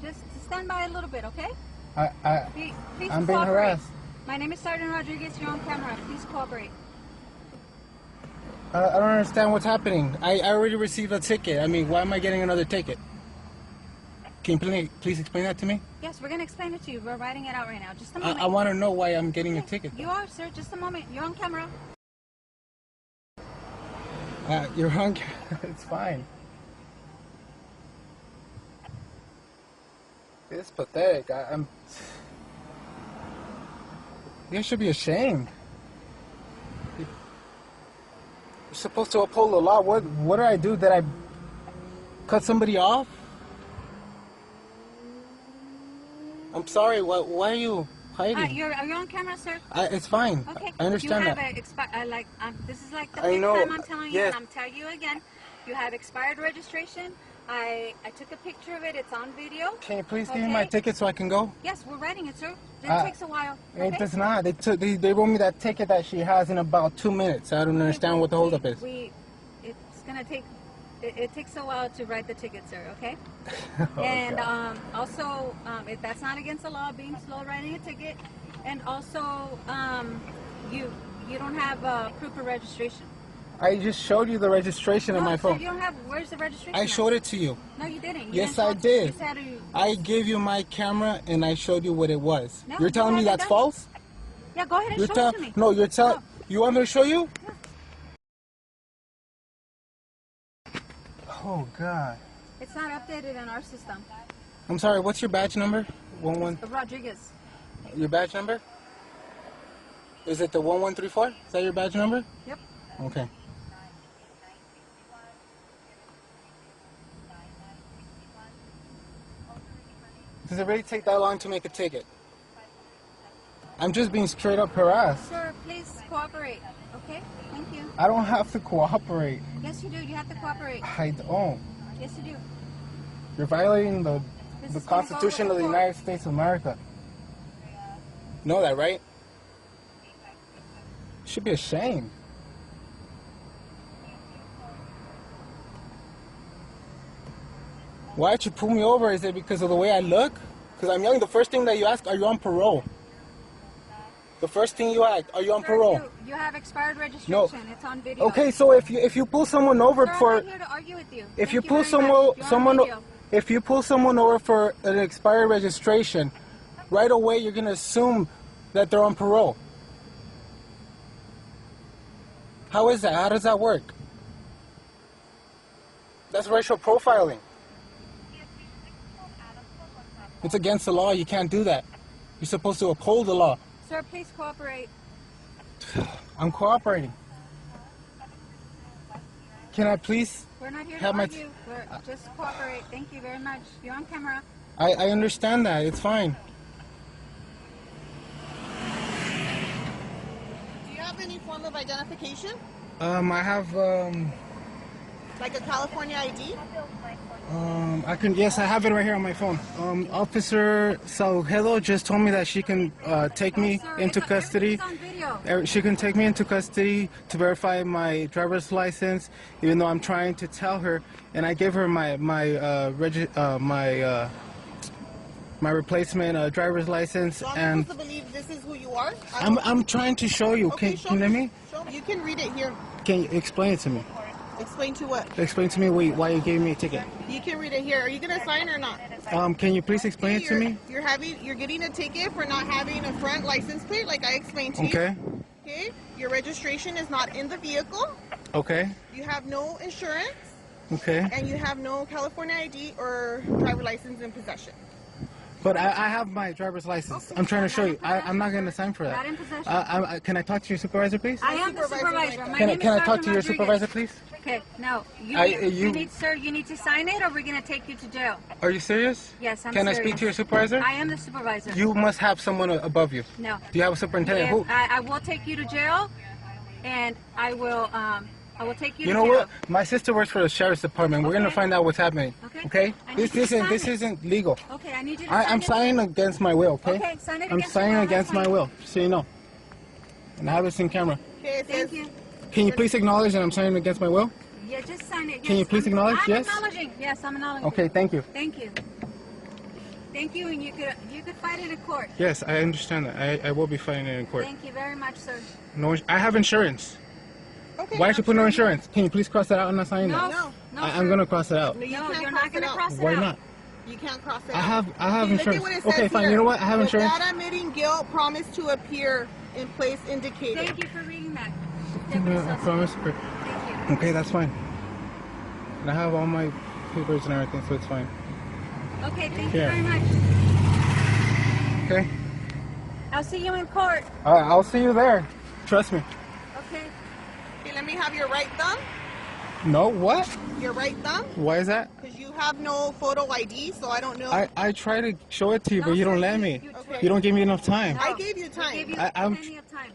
Just stand by a little bit, okay? Please I'm being harassed. My name is Sergeant Rodriguez. You're on camera. Please cooperate. I don't understand what's happening. I already received a ticket. I mean, why am I getting another ticket? Can you please explain that to me? Yes, we're going to explain it to you. We're writing it out right now. Just a moment. I want to know why I'm getting a ticket. You are, sir. Just a moment. You're on camera. You're on camera. It's fine. It's pathetic. You should be ashamed. You're supposed to uphold the law. What did I do? Did I cut somebody off? I'm sorry. Why are you hiding? Are you on camera, sir? It's fine. Okay. I understand you have that. This is like the fifth time I'm telling you, and I'm telling you again. You have expired registration. I took a picture of it. It's on video. Can you please give me my ticket so I can go? Yes, we're writing it, sir. It takes a while. Okay? It does not. They wrote me that ticket that she has in about 2 minutes. I don't understand what the holdup is. It's gonna take. It takes a while to write the ticket, sir. Okay. Oh, and also, if that's not against the law, being slow writing a ticket, and also, you don't have proof of registration. I just showed you the registration on my phone. You don't have. Where's the registration? I showed it to you. No, you didn't. Yes, I did. I gave you my camera and I showed you what it was. No, you're telling me that's false? Yeah, go ahead and show it to me. No, you're telling. You want me to show you? Yeah. Oh God. It's not updated in our system. I'm sorry. What's your badge number? 11. Rodriguez. Your badge number? Is it the 1134? Is that your badge number? Yep. Okay. Does it really take that long to make a ticket? I'm just being straight up harassed. Sir, please cooperate, okay? Thank you. I don't have to cooperate. Yes, you do. You have to cooperate. I don't. Yes, you do. You're violating the Constitution of the United States of America. You know that, right? You should be ashamed. Why'd you pull me over? Is it because of the way I look? Because I'm young. The first thing that you ask, are you on parole? The first thing you ask, are you on parole? You have expired registration. No. It's on video. Okay, so if you pull someone over for, I'm not here to argue with you. If you pull someone over for an expired registration, right away you're gonna assume that they're on parole. How is that? How does that work? That's racial profiling. It's against the law. You can't do that. You're supposed to uphold the law. Sir, please cooperate. I'm cooperating. Can I please We're not here have to my argue. Just cooperate. Thank you very much. You're on camera. I understand that. It's fine. form of identification? I have, Like a California ID? yes, I have it right here on my phone. Officer Salcedo just told me that she can take me into custody. She can take me into custody to verify my driver's license, even though I'm trying to tell her, and I give her my replacement driver's license. So I'm and supposed to believe this is who you are? I'm trying to show you. Okay, Can you let me? Show me. You can read it here. Can you explain it to me? Explain to what? Explain to me why you gave me a ticket. You can read it here. Are you gonna sign or not? Can you please explain it to me? You're getting a ticket for not having a front license plate, like I explained to you. Okay. Okay. Your registration is not in the vehicle. Okay. You have no insurance. Okay. And you have no California ID or driver license in possession. But I have my driver's license. I'm trying to show you. I'm not going to sign for that. Not in possession. Can I talk to your supervisor, please? I am the supervisor. Can I talk to your supervisor, please? Okay, no. You need, sir, you need to sign it or we're going to take you to jail. Are you serious? Yes, I'm Can serious. I speak to your supervisor? I am the supervisor. You must have someone above you. No. Do you have a superintendent? Who? I will take you to jail, and I will take you to You know jail. what? My sister works for the sheriff's department. We're gonna find out what's happening. Okay? This isn't legal. Okay, I need you to I'm signing against my will. Okay? Okay, sign it I'm against signing your will, against that's my will, so you know. And I have this in camera. Okay, Thank you. Can you please acknowledge that I'm signing against my will? Yeah, just sign it. Can you please acknowledge? I'm Yes? acknowledging. Yes, I'm acknowledging. Okay, thank you. Thank you. Thank you, and you could fight it in court. Yes, I understand that. I will be fighting it in court. Thank you very much, sir. No, I have insurance. Okay, Why should you put no insurance? Can you please cross that out? I'm not signing that. No, I'm gonna cross it out. No, You're not going to cross it out. Why not? You can't cross it I out. have Okay, look at insurance. what it Okay, says fine. here. You know what? I have insurance. Without admitting guilt, promise to appear in place indicated. Thank you for reading that. I promise. Thank you. Okay, that's fine. And I have all my papers and everything, so it's fine. Okay, thank Yeah. you very much. Okay. I'll see you in court. I'll see you there. Trust me. Okay. Okay, let me have your right thumb. No, what? Your right thumb. Why is that? Because you have no photo ID, so I don't know. I try to show it to you, but you don't let me. Okay. You don't give me enough time. I gave you time. I gave you I'm. plenty of time.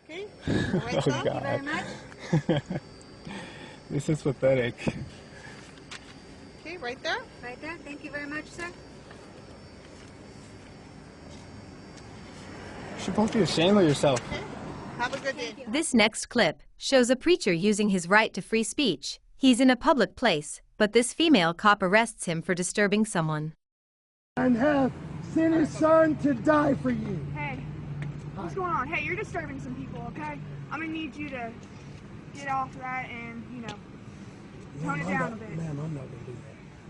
Okay. Right Oh thumb. God. Thank you very much. This is pathetic. Okay, right there. Right there. Thank you very much, sir. You're supposed to be ashamed of yourself. Have a good day. This next clip shows a preacher using his right to free speech. He's in a public place, but this female cop arrests him for disturbing someone. And have sent his son to die for you. Hey, what's going on? Hey, you're disturbing some people, okay? I'm gonna need you to get off that and, tone it down a bit. Ma'am, I'm not gonna do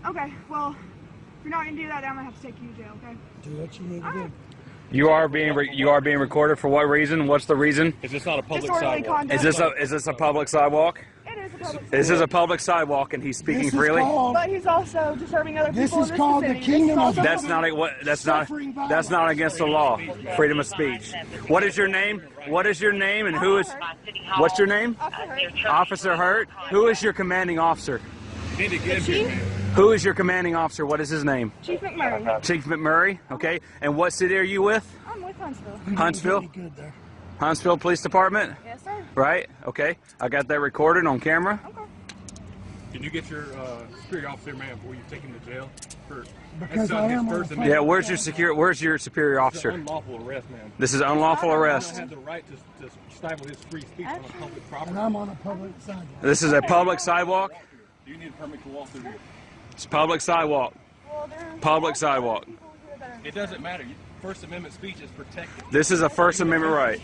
that. Okay, well, if you're not gonna do that, then I'm gonna have to take you to jail, okay? Do what you need to do. You are being recorded for what reason? What's the reason? Is this not a public Disorderly sidewalk? conduct. Is this a public sidewalk? It is a public This is a public sidewalk, and he's speaking freely. But he's also disturbing other people in this called the vicinity. kingdom of That's not against the law. Freedom of speech. What is your name? What is your name? And who is? What's your name? Officer Hurt. Who is your commanding officer? You need to get him here. Who is your commanding officer? What is his name? Chief McMurray. Chief McMurray. Okay. And what city are you with? I'm with Huntsville. Huntsville. Huntsville Police Department. Yes, sir. Right. Okay. I got that recorded on camera. Okay. Can you get your superior officer, man, before you take him to jail? Because I am on a Yeah. Where's your superior officer? Unlawful arrest, man. This is unlawful arrest. You don't have the right to stifle his free speech on a public property. And I'm on a public sidewalk. This is a public sidewalk. Do you need a permit to walk through here? It's public sidewalk. Public sidewalk. It doesn't matter. First Amendment speech is protected. This is a First Amendment right.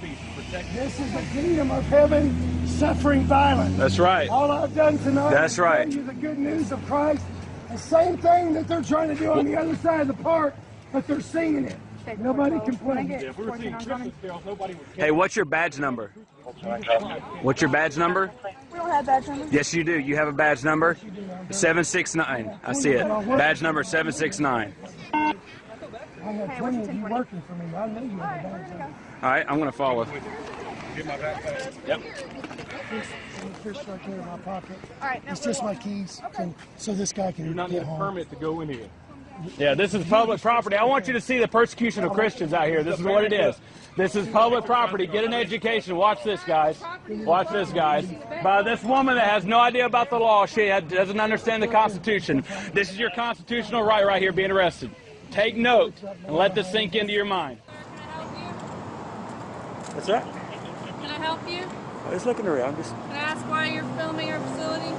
This is the kingdom of heaven, suffering violence. That's right. All I've done tonight That's is right. tell you the good news of Christ. The same thing that they're trying to do on the other side of the park, but they're singing it. Nobody complains. If we were seeing Christmas carols, nobody would care. Hey, what's your badge number? What's your badge number? We don't have badge numbers. Yes, you do. You have a badge number? 769. I see it. Badge number 769. I had plenty of you working for me. I knew you had a bad time. All right, I'm going to follow. Get my backpack. Yep. Fish right there in my pocket. All right, It's just my keys, so this guy can You do not need get a home. permit to go in here. Yeah, this is public property. I want you to see the persecution of Christians out here. This is what it is. This is public property. Get an education. Watch this, guys. Watch this, guys. By this woman that has no idea about the law. She doesn't understand the Constitution. This is your constitutional right here being arrested. Take note and let this sink into your mind. What's that? Can I help you? I was looking around. Just Can I ask why you're filming our facility?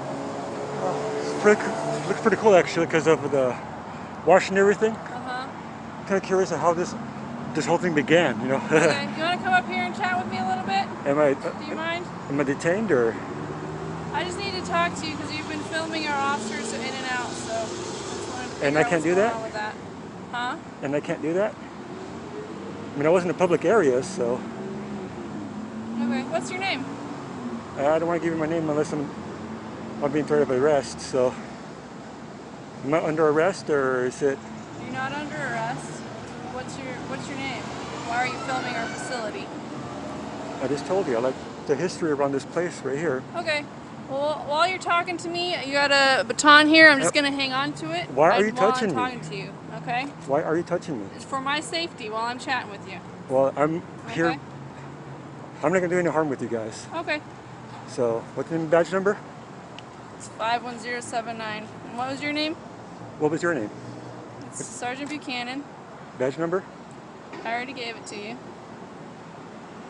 looks pretty cool actually because of the wash and everything. Kind of curious on how this whole thing began, you know. Okay. You want to come up here and chat with me a little bit? Do you mind? Am I detained or? I just need to talk to you because you've been filming our officers in and out, so I just wanted to And I can't do that? with that. Huh? And I can't do that? I mean, I was in a public area, so. Okay. What's your name? I don't want to give you my name unless I'm being threatened of arrest, so. Am I under arrest or is it? You're not under arrest. What's your name? Why are you filming our facility? I just told you, I like the history around this place right here. Okay. Well, while you're talking to me, you got a baton here. I'm just going to hang on to it. Why are you touching me? While I'm talking to you, okay? Why are you touching me? It's for my safety while I'm chatting with you. Well, I'm here. I'm not going to do any harm with you guys. Okay. So, what's the badge number? It's 51079. And what was your name? What was your name? It's Sergeant Buchanan. Badge number? I already gave it to you.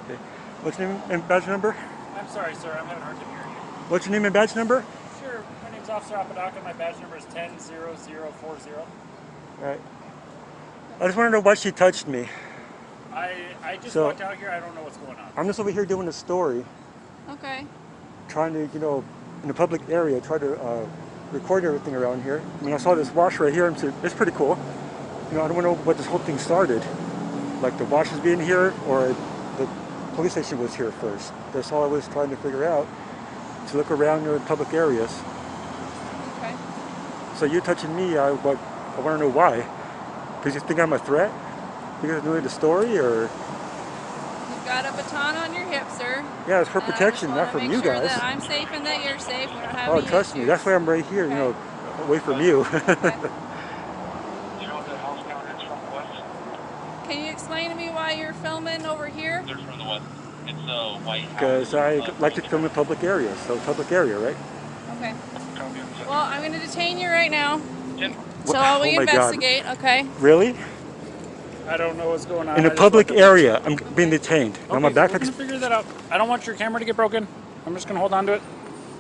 Okay. What's your name and badge number? I'm sorry, sir. I'm having a hard time hearing you. What's your name and badge number? Sure. My name's Officer Apodaca. My badge number is 100040. Right. I just want to know why she touched me. I just walked out here. I don't know what's going on. I'm just over here doing a story. Okay. Trying to, you know, in a public area, try to record everything around here. I mean, I saw this wash right here and said, it's pretty cool. You know, I don't know what this whole thing started. Like the wash is being here or the police station was here first. That's all I was trying to figure out. To look around in public areas. Okay. So you're touching me, I want to know why. Because you think I'm a threat? Because I'm doing the story, or? You've got a baton on your hip, sir. Yeah, it's for protection, not from you guys. That I'm safe and that you're safe. We don't have Oh, any trust me, issues. that's why I'm right here, you know, away from you. Can you explain to me why you're filming over here? They're from the west. It's a white house. Because I like to film in public areas, so public area, right? Okay. Well, I'm going to detain you right now. So Oh we my God. investigate, okay? Really? I don't know what's going on. In a public area, I'm being detained. Okay, My so we're backpack's... going to figure that out. I don't want your camera to get broken. I'm just going to hold on to it.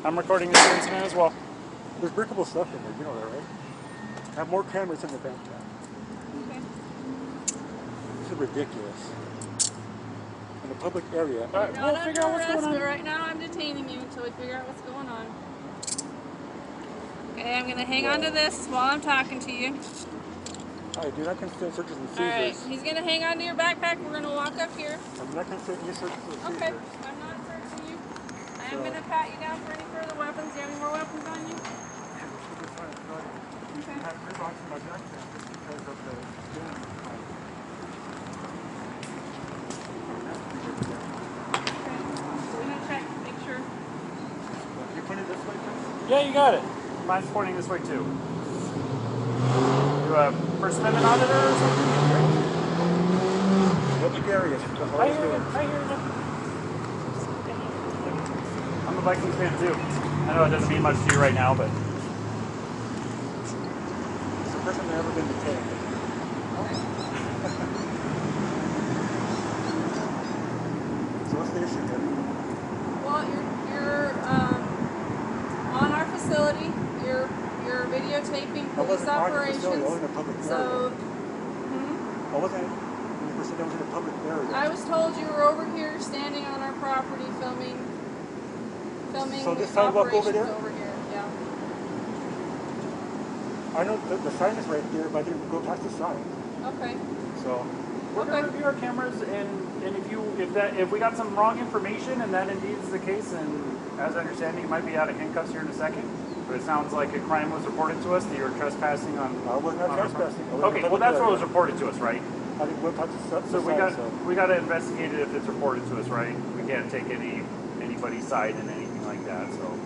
I'm recording this incident as well. There's breakable stuff in there, you know that, right? I have more cameras in the backpack. Okay. This is ridiculous. In a public area. We'll figure out what's going on. But right now I'm detaining you until we figure out what's going on. Okay, I'm going to hang on to this while I'm talking to you. Alright, do not consent searches and seizures. Alright, he's going to hang on to your backpack. We're going to walk up here. I'm not consenting any searches or seizures. Okay, I'm not searching you. I am going to pat you down for any further weapons. Do you have any more weapons on you? Okay. I have three boxes in my backpack just because of the... I'm going to check, make sure. You pointed this way, please? Yeah, you got it. Mine's pointing this way too. You a First Amendment auditor or something? Public areas. I hear you. I'm a Vikings fan too. I know it doesn't mean much to you right now, but... It's the first time I've ever been detained. So what's the issue here? Well, you're on our facility. You're videotaping police operations. I wasn't in a public area. So, I wasn't. You said I was in a public area. I was told you were over here standing on our property filming So this sidewalk over operations there? over here. Yeah. I know the sign is right there, but I didn't go past the sign. Okay. So we're going to review our cameras, and if we got some wrong information, and that indeed is the case, and as I understand it, you might be out of handcuffs here in a second. But it sounds like a crime was reported to us that you were trespassing on. I was not trespassing. Okay, well that's what was reported to us, right? I didn't go past the sign. So we got to investigate it if it's reported to us, right? We can't take anybody's side in anything like that. So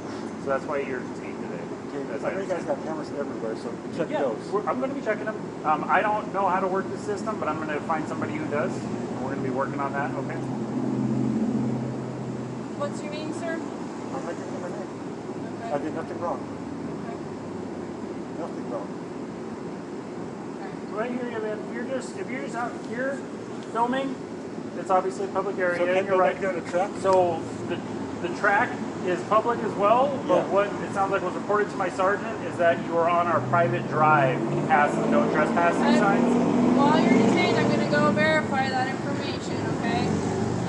that's why you're detained today. appreciate this. I know you guys got cameras everywhere, so check those. I'm going to be checking them. I don't know how to work the system, but I'm going to find somebody who does. And we're going to be working on that, okay? What's your name, sir? I'm making my name. Okay. I did nothing wrong. Okay. Nothing wrong. Right here, man. If you're just out here filming, it's obviously a public area. So can you're right. go to the track? So the track is public as well, but what it sounds like was reported to my sergeant is that you are on our private drive past the no trespassing signs. While you're detained, I'm going to go verify that information, okay?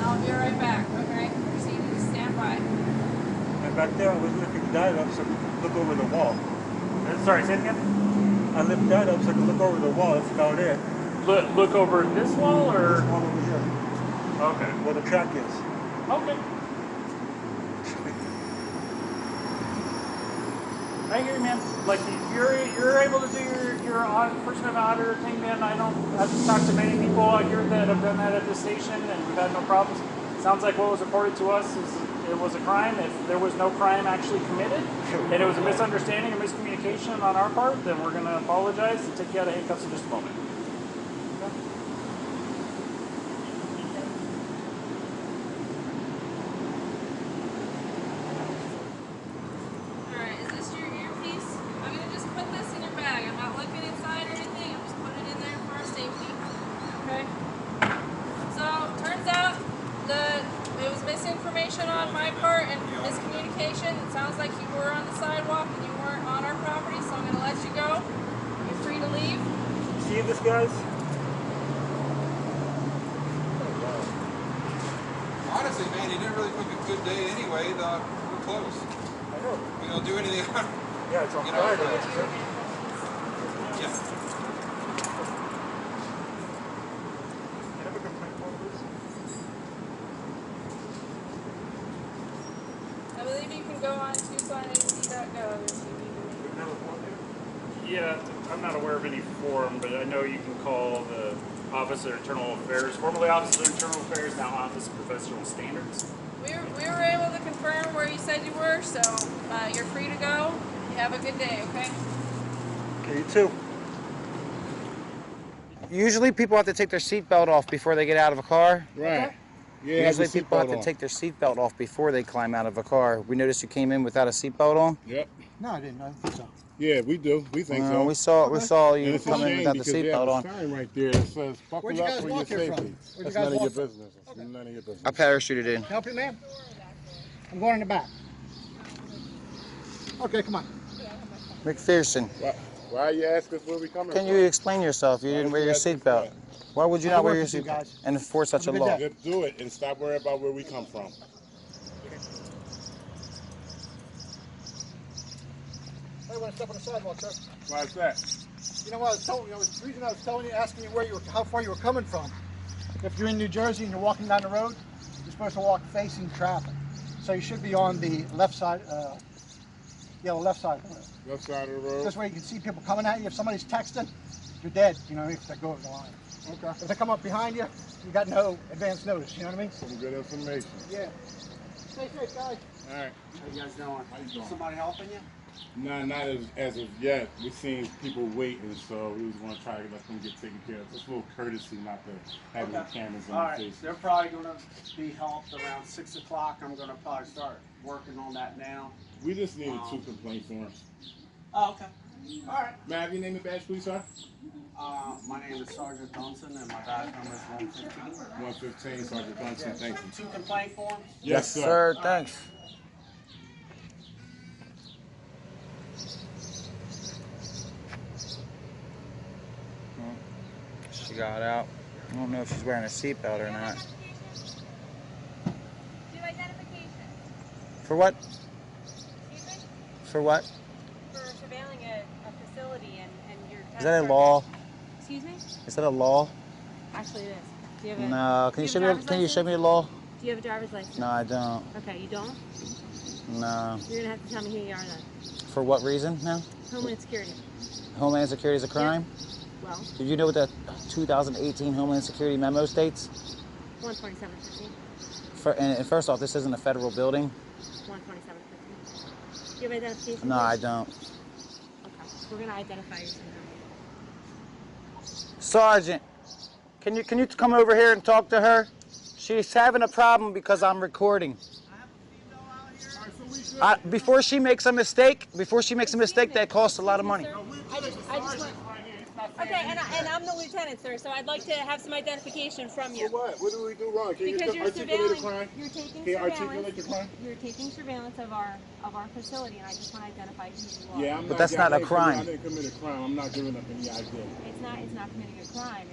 I'll be right back, okay? Proceed to stand by. And back there, I was lifting that up so we could look over the wall. Sorry, say it again? I lifted that up so I could look over the wall. That's about it. Look over this wall, or? This wall over here. Okay. Where the track is. Okay. I hear you, man. Like, you're able to do your First Amendment auditor thing, man. I don't have to talk to many people out here that have done that at this station, and we've had no problems. Sounds like what was reported to us is it was a crime. If there was no crime actually committed, and it was a misunderstanding or miscommunication on our part, then we're going to apologize and take you out of handcuffs in just a moment. Misinformation on my part and miscommunication. It sounds like you were on the sidewalk and you weren't on our property, so I'm going to let you go. You're free to leave. See this, guys? Honestly, man, he didn't really look a good day anyway. We're close. I know. We don't do anything. Yeah, it's on Friday. Yeah. I believe you can go on TucsonAZ.gov if you need to. Yeah, I'm not aware of any form, but I know you can call the Office of Internal Affairs, formerly Office of Internal Affairs, now Office of Professional Standards. We were able to confirm where you said you were, so you're free to go. You have a good day, okay? Okay, you too. Usually people have to take their seatbelt off before they get out of a car. Right. Yeah, Usually people have to take their seatbelt off before they climb out of a car. We noticed you came in without a seatbelt on. Yep. No, I didn't. I think so. Yeah, we do. We think so. We saw you come in without the seatbelt on. There's a sign right there that says buckle Where'd you up guys for your walk here from? safety. Where'd you That's guys none of your walk from? business. That's none of your business. I parachuted in. Help you, ma'am? I'm going in the back. Okay, come on. McPherson. Why are you asking us where we coming from? Can you explain yourself? You didn't wear your seatbelt. Why would you not wear your seatbelt and enforce such a law? Just do it and stop worrying about where we come from. I want to step on the sidewalk, sir. Why is that? You know what I was telling you? The reason I was telling you, asking you how far you were coming from. If you're in New Jersey and you're walking down the road, you're supposed to walk facing traffic. So you should be on the left side. The left side of the road. Left side of the road. This way you can see people coming at you. If somebody's texting, you're dead. You know, if they go over the line. Okay. If they come up behind you, you got no advance notice. You know what I mean? Some good information. Yeah. Stay safe, guys. All right. How you guys doing? Somebody helping you? No, not as of yet. We've seen people waiting, so we just want to try to let them get taken care of. Just a little courtesy not to have any cameras in All the right, face. they're probably going to be helped around 6 o'clock. I'm going to probably start working on that now. We just needed 2 complaint forms. Oh, okay. All right. May I have your name and badge, please, sir? My name is Sergeant Johnson, and my badge number is 115. 115, Sergeant Johnson. Thank you. 2 complaint forms? Yes, sir. Thanks. She got out. I don't know if she's wearing a seatbelt or not. Do identification. For what? Excuse me? For what? For surveilling a facility and your... Is that a law? Excuse me? Is that a law? Actually, it is. Do you have a... No. Can you show me the law? Do you have a driver's license? No, I don't. Okay, you don't? No. You're gonna have to tell me who you are then. For what reason now? Homeland Security. Homeland Security is a crime? Yep. Well. Did you know what the 2018 Homeland Security memo states? 127.50. And first off, this isn't a federal building. 127.50. Do you have identification? No, I don't. We're gonna identify you. Sergeant, can you come over here and talk to her? She's having a problem because I'm recording. Before she makes a mistake, that costs a lot of money. I just want. Okay, and I'm the lieutenant, sir, so I'd like to have some identification from you. For what? What do we do wrong? Can Because you you're articulate a surveilling. crime? You're taking Can you surveillance. articulate the crime? You're taking surveillance of our facility, and I just want to identify who you are. Yeah, But that's not a crime. I didn't commit a crime. I'm not giving up any idea. It's not committing a crime.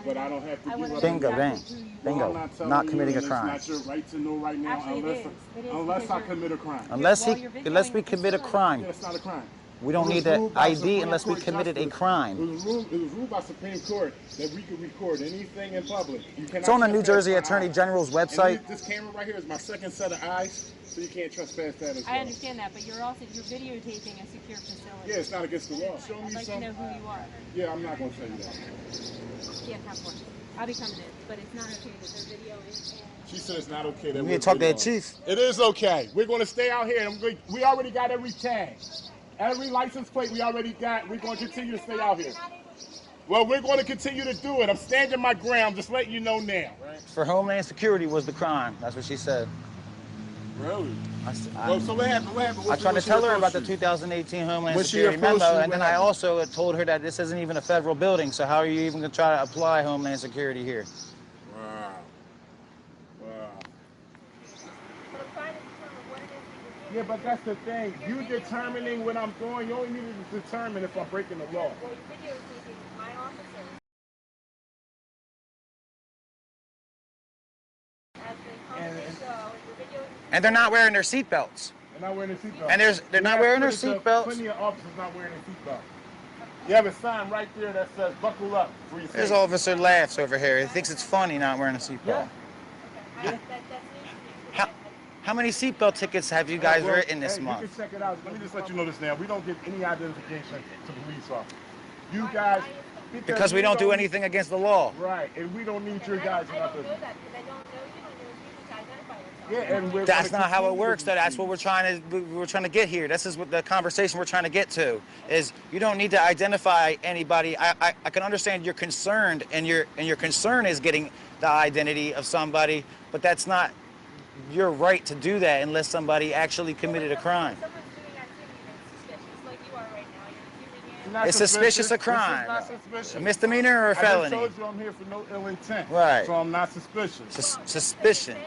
But I don't have to give up. Bingo, bang. Bingo. Not committing a crime. It's not your right to know right now. Actually, unless I commit a crime. Unless we commit a crime. Yeah, it's not a crime. We don't need the ID unless we committed a crime. It was ruled by Supreme Court that we could record anything in public. It's on the New Jersey Attorney General's website. This camera right here is my second set of eyes, so you can't trespass that as well. I understand that, but you're videotaping a secure facility. Yeah, it's not against the law. Show me I'd like to know who you are. Yeah, I'm not going to tell you that. Yeah, come for it. I'll be coming in, but it's not okay that they're videoing. She said it's not okay that we need to talk to that chief. It is okay. We're going to stay out here. We already got every tag. Every license plate we already got. We're going to continue to stay out here. Well, we're going to continue to do it. I'm standing my ground, just letting you know now. Right? For Homeland Security was the crime. That's what she said. Really? So what happened? I tried to tell her about the 2018 Homeland Security memo, and then I also told her that this isn't even a federal building, so how are you even going to try to apply Homeland Security here? Wow. Yeah, but that's the thing. You determining what I'm doing, you only need to determine if I'm breaking the law. And they're not wearing their seatbelts. They're not wearing their seatbelts. And they're not wearing their seatbelts. Plenty of officers not wearing their seatbelts. You have a sign right there that says buckle up for your safety. This officer laughs over here. He thinks it's funny not wearing a seatbelt. Yeah. How many seatbelt tickets have you guys written this month? You can check it out. Let me just let you know this now. We don't give any identification to police officers. You guys... Because we don't do anything against the law. Right, and we don't need your guys' nothing. Yeah, and that's not how it works, though. That's what we're trying to get here. This is what the conversation we're trying to get to, is you don't need to identify anybody. I can understand you're concerned, and your concern is getting the identity of somebody, but that's not your right to do that unless somebody actually committed a crime. It's suspicious of crime. A misdemeanor or a felony? I just told you I'm here for no ill intent. Right. So I'm not suspicious. Suspicion.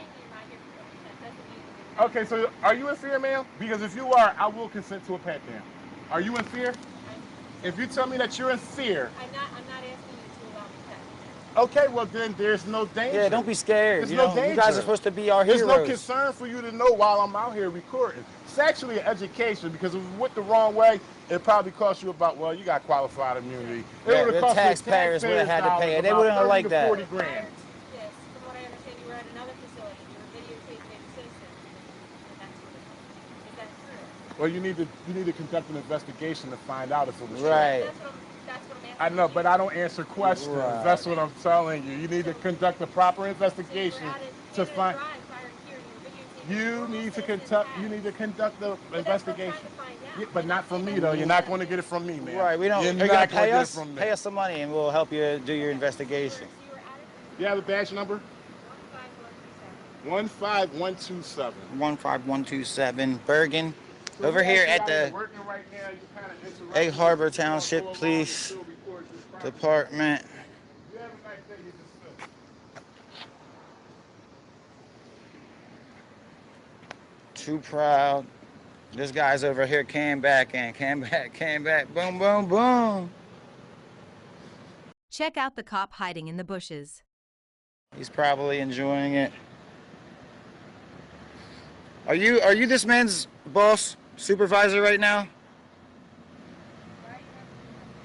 Okay, so are you in fear, ma'am? Because if you are, I will consent to a pat down. Are you in fear? If you tell me that you're in fear. I'm not asking you to allow me to. Okay, well then there's no danger. Yeah, don't be scared. There's no danger. You guys are supposed to be our heroes. There's no concern for you to know while I'm out here recording. It's actually an education, because if it went the wrong way, it probably cost you about, well, you got qualified immunity. Yeah, the taxpayers would have had to pay it. They wouldn't have liked that. 40 grand. Yes, from what I understand, you were at another facility. You were videotaping a citizen. Is that true? Well, you need to conduct an investigation to find out if it was right. true. That's what I'm asking. I know, but I don't answer questions. Right. That's what I'm telling you. You need to conduct a proper investigation to find. You need to conduct the investigation. Yeah, but not from me, though. You're not going to get it from me, man. Right, we don't. You're going to pay us some money, and we'll help you do your investigation. You have a badge number? 15127. 15127, Bergen. Over here at the Egg Harbor Township Police Department. Too proud. This guy's over here came back, boom, boom, boom. Check out the cop hiding in the bushes. He's probably enjoying it. Are you this man's boss, supervisor right now?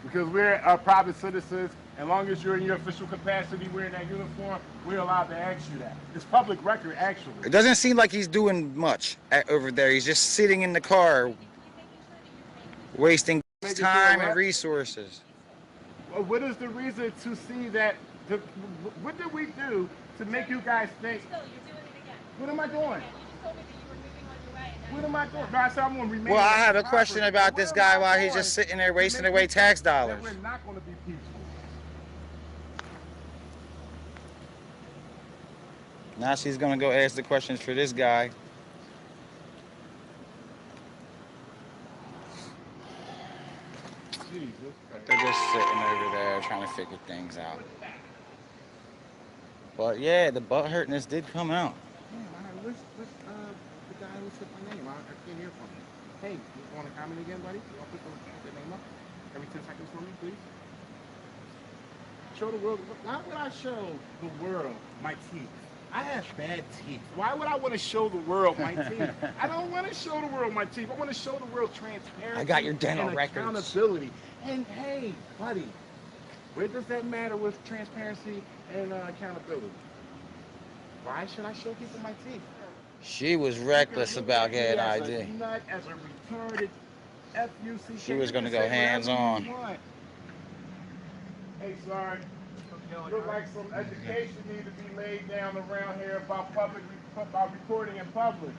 Because we're private citizens. As long as you're in your official capacity wearing that uniform, we're allowed to ask you that. It's public record, actually. It doesn't seem like he's doing much over there. He's just sitting in the car, wasting time and resources. Well, what is the reason to see that? What did we do to make you guys think? What am I doing? What am I doing? No, I said I'm going to remain. Well, I have a question about this guy while he's just sitting there wasting away tax dollars. We're not going to be peaceful. Now she's going to go ask the questions for this guy. They're just sitting over there trying to figure things out. But yeah, the butt hurtness did come out. Yeah, where's the guy who said my name? I can't hear from him. Hey, you want to comment again, buddy? You want to put the name up every 10 seconds for me, please? Show the world. Why would I show the world my teeth? I have bad teeth. Why would I want to show the world my teeth? I don't want to show the world my teeth. I want to show the world transparency. I got your dental and records. Accountability. And hey, buddy, where does that matter with transparency and accountability? Why should I show people my teeth? She was reckless about getting ID. As a retarded FUC. She was going to go hands-on. Hey, sorry. Look like some education needs to be laid down around here about recording in public.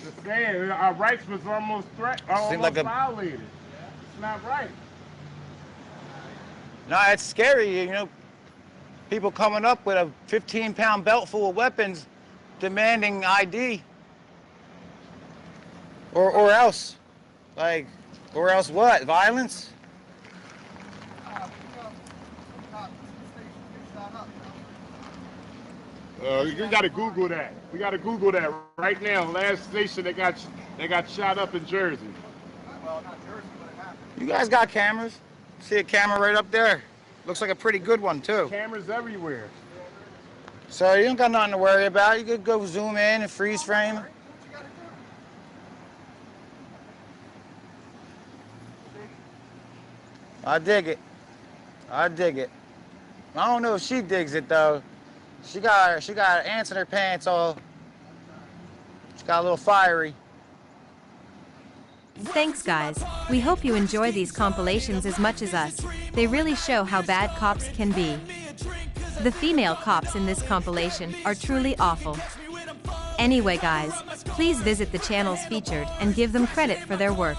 Just saying, our rights was almost violated. It's not right. No, it's scary, you know. People coming up with a 15-pound belt full of weapons demanding ID. Or else. Like, or else what? Violence? You gotta Google that. We gotta Google that right now. Last station they got shot up in Jersey. Well, not Jersey, but it happened. You guys got cameras? See a camera right up there. Looks like a pretty good one too. Cameras everywhere. So you don't got nothing to worry about. You could go zoom in and freeze frame. I dig it. I dig it. I don't know if she digs it though. She got ants in her pants all. She got a little fiery. Thanks, guys. We hope you enjoy these compilations as much as us. They really show how bad cops can be. The female cops in this compilation are truly awful. Anyway, guys, please visit the channels featured and give them credit for their work.